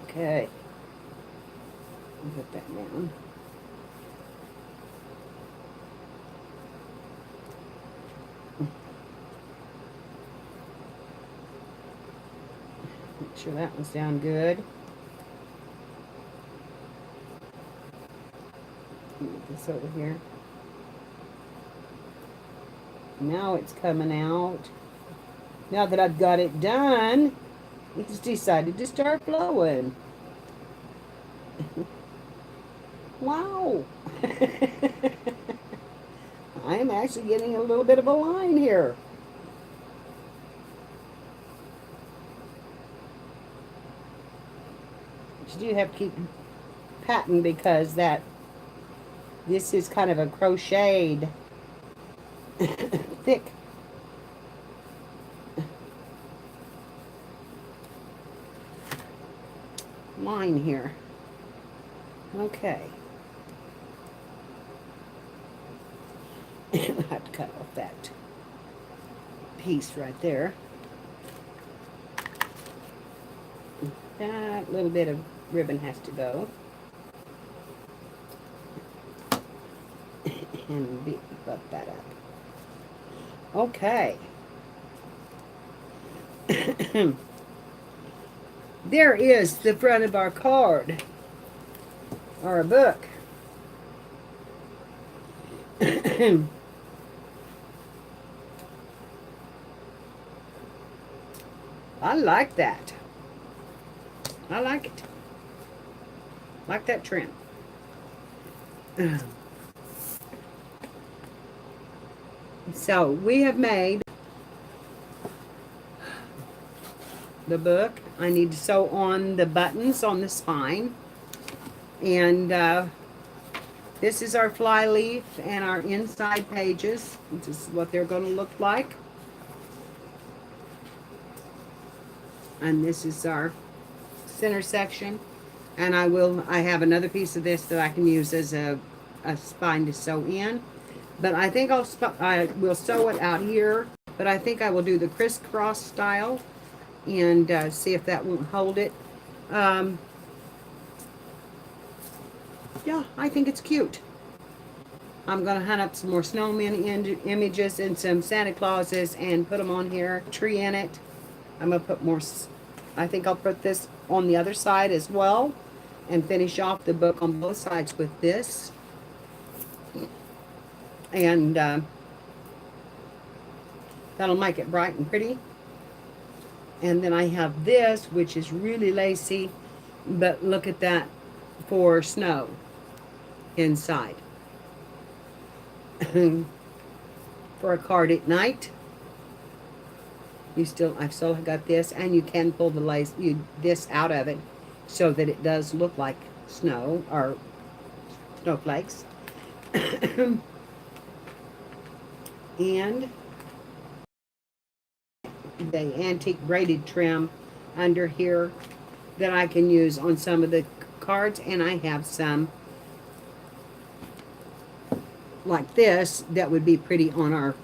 Okay. Put that down. Make sure that one's down good. Move this over here. Now it's coming out. Now that I've got it done, it's decided to start flowing. Wow. I'm actually getting a little bit of a line here. But you do have to keep patting because this is kind of a crocheted thick line here. Okay. I have to cut off that piece right there. That little bit of ribbon has to go. And buff that up. Okay. There is the front of our card, or a book. I like that. I like it. Like that trim. So we have made the book. I need to sew on the buttons on the spine. And this is our fly leaf and our inside pages. This is what they're going to look like. And this is our center section. And I have another piece of this that I can use as a spine to sew in. But I think I will sew it out here. But I think I will do the crisscross style and see if that won't hold it. Yeah, I think it's cute. I'm going to hunt up some more snowman images and some Santa Clauses and put them on here. Tree in it. I'm going to put more. I think I'll put this on the other side as well and finish off the book on both sides with this. And that'll make it bright and pretty. And then I have this, which is really lacy, but look at that for snow inside. For a card at night. I've still got this, and you can pull the this out of it so that it does look like snow or snowflakes. And the antique braided trim under here that I can use on some of the cards, and I have some like this that would be pretty on our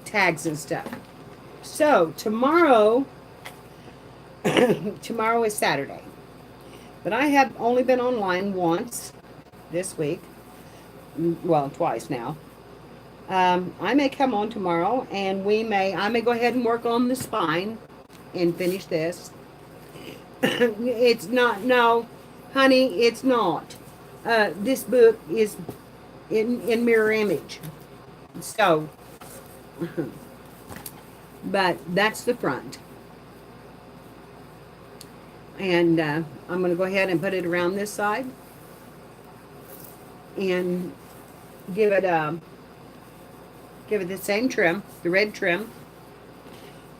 tags and stuff. So tomorrow tomorrow is Saturday, but I have only been online once this week, well, twice now. I may come on tomorrow, and I may go ahead and work on the spine and finish this. It's not, no, honey, it's not. This book is in mirror image. So, but that's the front. And I'm going to go ahead and put it around this side and give it the same trim, the red trim.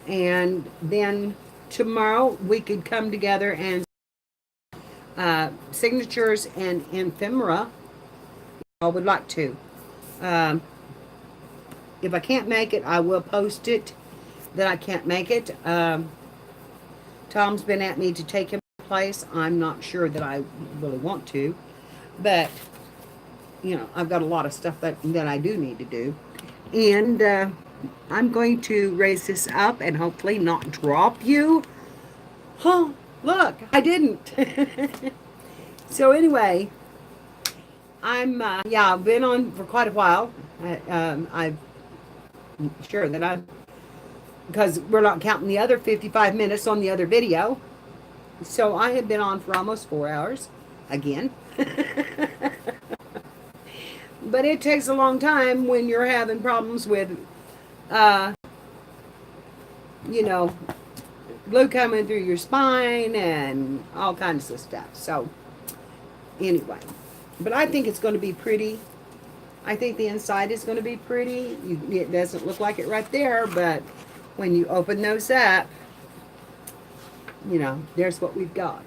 And then tomorrow we could come together and signatures and ephemera. I would like to. If I can't make it, I will post it that I can't make it. Tom's been at me to take him to place. I'm not sure that I really want to, but you know, I've got a lot of stuff that I do need to do. And I'm going to raise this up and hopefully not drop you. Oh, look, I didn't. So anyway, yeah, I've been on for quite a while. I'm sure that because we're not counting the other 55 minutes on the other video. So I have been on for almost 4 hours again. But it takes a long time when you're having problems with, you know, glue coming through your spine and all kinds of stuff. So, anyway. But I think it's going to be pretty. I think the inside is going to be pretty. It doesn't look like it right there, but when you open those up, you know, there's what we've got.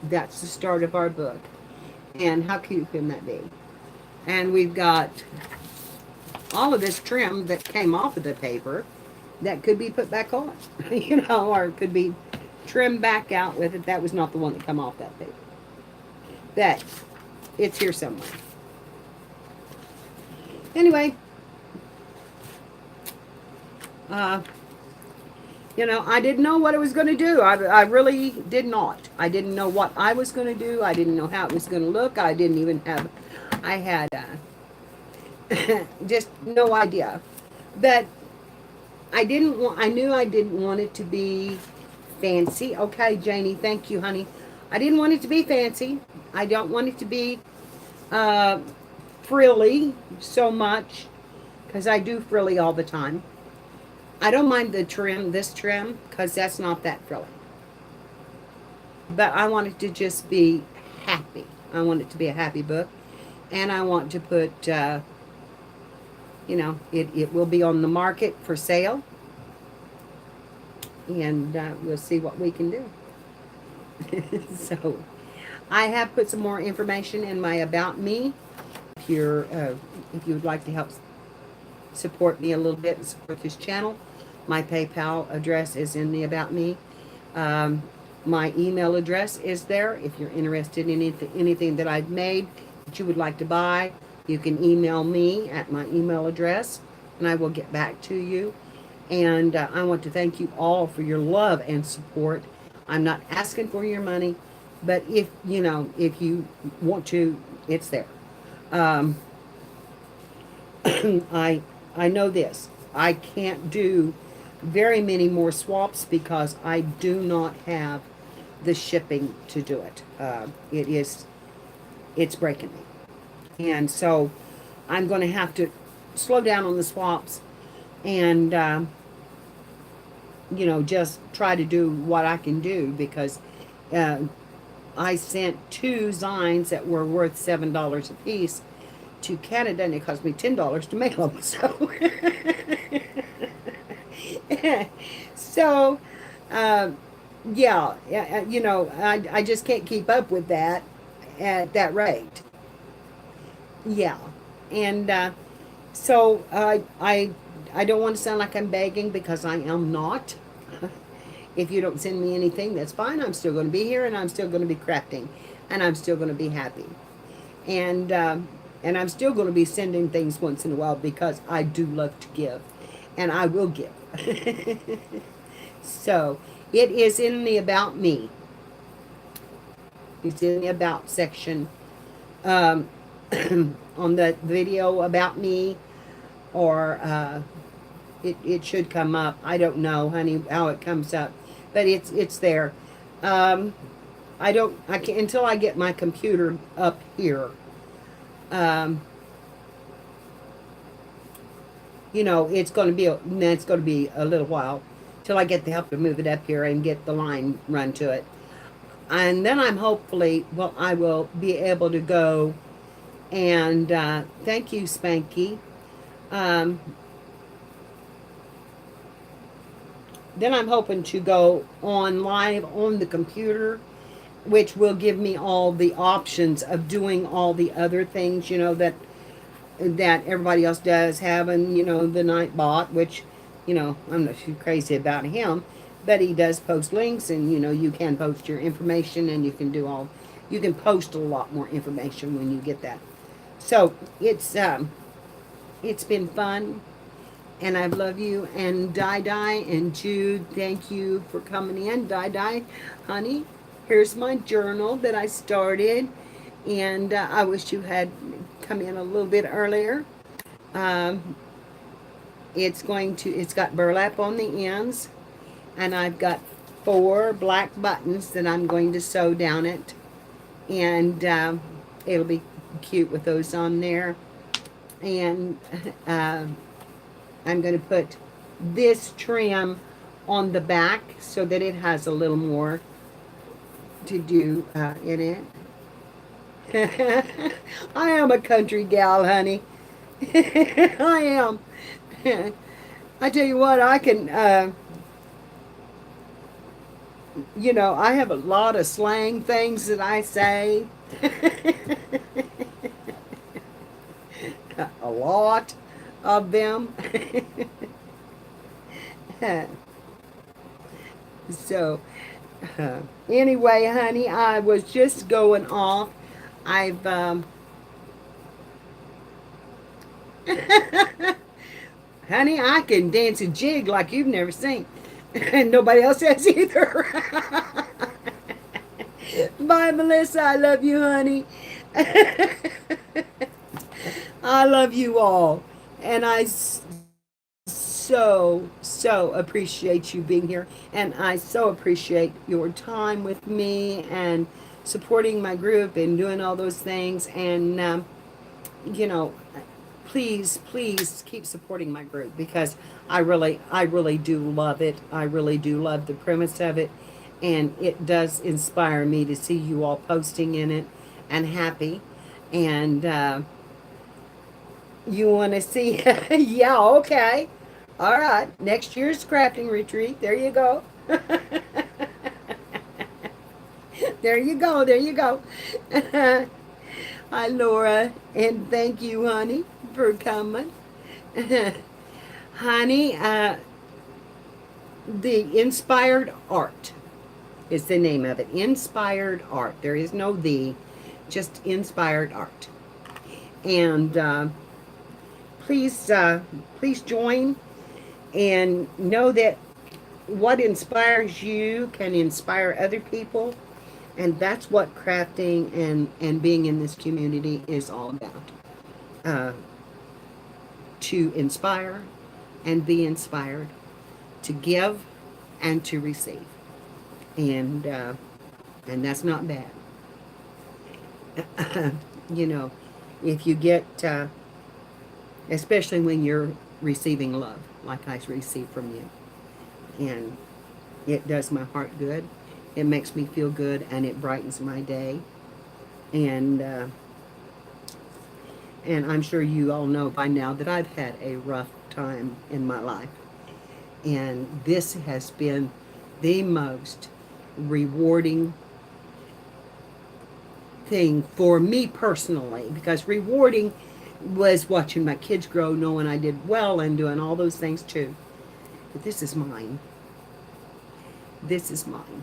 That's the start of our book. And how cute can that be? And we've got all of this trim that came off of the paper that could be put back on, you know, or could be trimmed back out with it. That was not the one that come off that paper. That, it's here somewhere. Anyway, you know, I didn't know what it was going to do. I really did not. I didn't know what I was going to do. I didn't know how it was going to look. I didn't even have, I had just no idea. But I didn't want, I knew I didn't want it to be fancy. Okay, Janie, thank you, honey. I didn't want it to be fancy. I don't want it to be frilly so much, because I do frilly all the time. I don't mind the trim, this trim, because that's not that frilly. But I want it to just be happy. I want it to be a happy book. And I want to put, you know, it will be on the market for sale. And we'll see what we can do. So, I have put some more information in my About Me. If you're, if you would like to help support me a little bit and support this channel, my PayPal address is in the About Me. My email address is there. If you're interested in anything that I've made that you would like to buy, you can email me at my email address, and I will get back to you. And I want to thank you all for your love and support. I'm not asking for your money, but if, you know, if you want to, it's there. I know this. I can't do very many more swaps because I do not have the shipping to do it. It's breaking me. And so I'm going to have to slow down on the swaps and, you know, just try to do what I can do, because I sent 2 Zines that were worth $7 a piece to Canada, and it cost me $10 to mail them. So, so yeah, you know, I just can't keep up with that at that rate. Yeah, and so I don't want to sound like I'm begging, because I am not. If you don't send me anything, that's fine. I'm still going to be here, and I'm still going to be crafting, and I'm still going to be happy, and I'm still going to be sending things once in a while, because I do love to give, and I will give. So it is in the About Me. It's in the About section. On the video About Me, or it should come up. I don't know, honey, how it comes up, but it's there. I can't until I get my computer up here. You know, it's going to be a little while till I get the help to move it up here and get the line run to it. And then I'm hopefully, well, I will be able to go and, thank you, Spanky. Then I'm hoping to go on live on the computer, which will give me all the options of doing all the other things, you know, that everybody else does, having, you know, the Nightbot, which, you know, I'm not too crazy about him, but he does post links, and, you know, you can post your information, and you can you can post a lot more information when you get that. So it's been fun, and I love you. And Di and Jude, thank you for coming in. Di, honey, here's my journal that I started, and I wish you had come in a little bit earlier. It's got burlap on the ends, and I've got 4 black buttons that I'm going to sew down it, and it'll be cute with those on there. And I'm going to put this trim on the back so that it has a little more to do in it. I am a country gal, honey. I am. I tell you what, I can, you know, I have a lot of slang things that I say. A lot. of them. So, anyway, honey, I was just going off. I've, honey, I can dance a jig like you've never seen. And nobody else has either. Bye, Melissa. I love you, honey. I love you all. And so appreciate you being here. And I so appreciate your time with me and supporting my group and doing all those things. And, you know, please keep supporting my group because I really do love it. I really do love the premise of it. And it does inspire me to see you all posting in it and happy. And, you want to see? Yeah, okay. All right. Next year's crafting retreat. There you go. There you go. There you go. Hi, Laura. And thank you, honey, for coming. Honey, the Inspired Art is the name of it. Inspired Art. There is no the, just Inspired Art. And please join and know that what inspires you can inspire other people, and that's what crafting and being in this community is all about. uh, to inspire and be inspired, to give and to receive, and that's not bad. You know, if you get especially when you're receiving love like I receive from you, and it does my heart good, it makes me feel good, and it brightens my day. And I'm sure you all know by now that I've had a rough time in my life, and this has been the most rewarding thing for me personally, because rewarding was watching my kids grow, knowing I did well and doing all those things too. But this is mine. This is mine.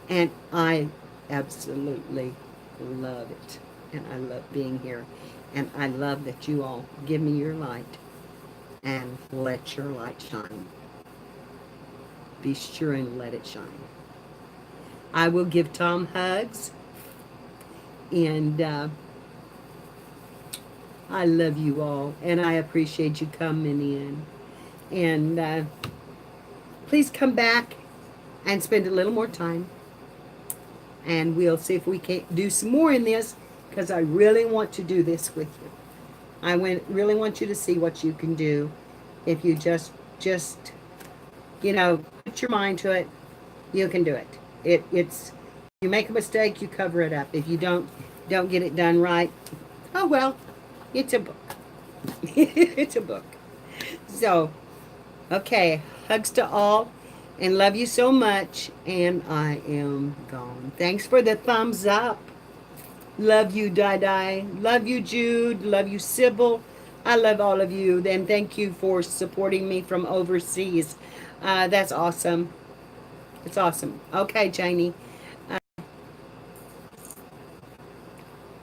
And I absolutely love it. And I love being here. And I love that you all give me your light and let your light shine. Be sure and let it shine. I will give Tom hugs. And I love you all. And I appreciate you coming in. And please come back and spend a little more time. And we'll see if we can do some more in this, because I really want to do this with you. I really want you to see what you can do if you just put your mind to it. You can do it. It's you make a mistake, you cover it up. If you don't get it done right, oh well, it's a book. It's a book. So, okay, hugs to all, and love you so much, and I am gone. Thanks for the thumbs up. Love you, Di. Love you, Jude. Love you, Sybil. I love all of you. And thank you for supporting me from overseas. That's awesome. It's awesome. Okay, Janie.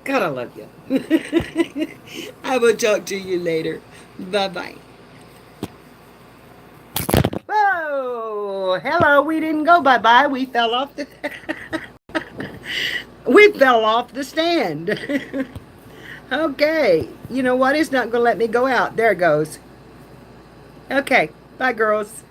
God, I love you. I will talk to you later. Bye-bye. Whoa! Hello, we didn't go bye-bye. We fell off the... we fell off the stand. Okay. You know what? It's not going to let me go out. There it goes. Okay. Bye, girls.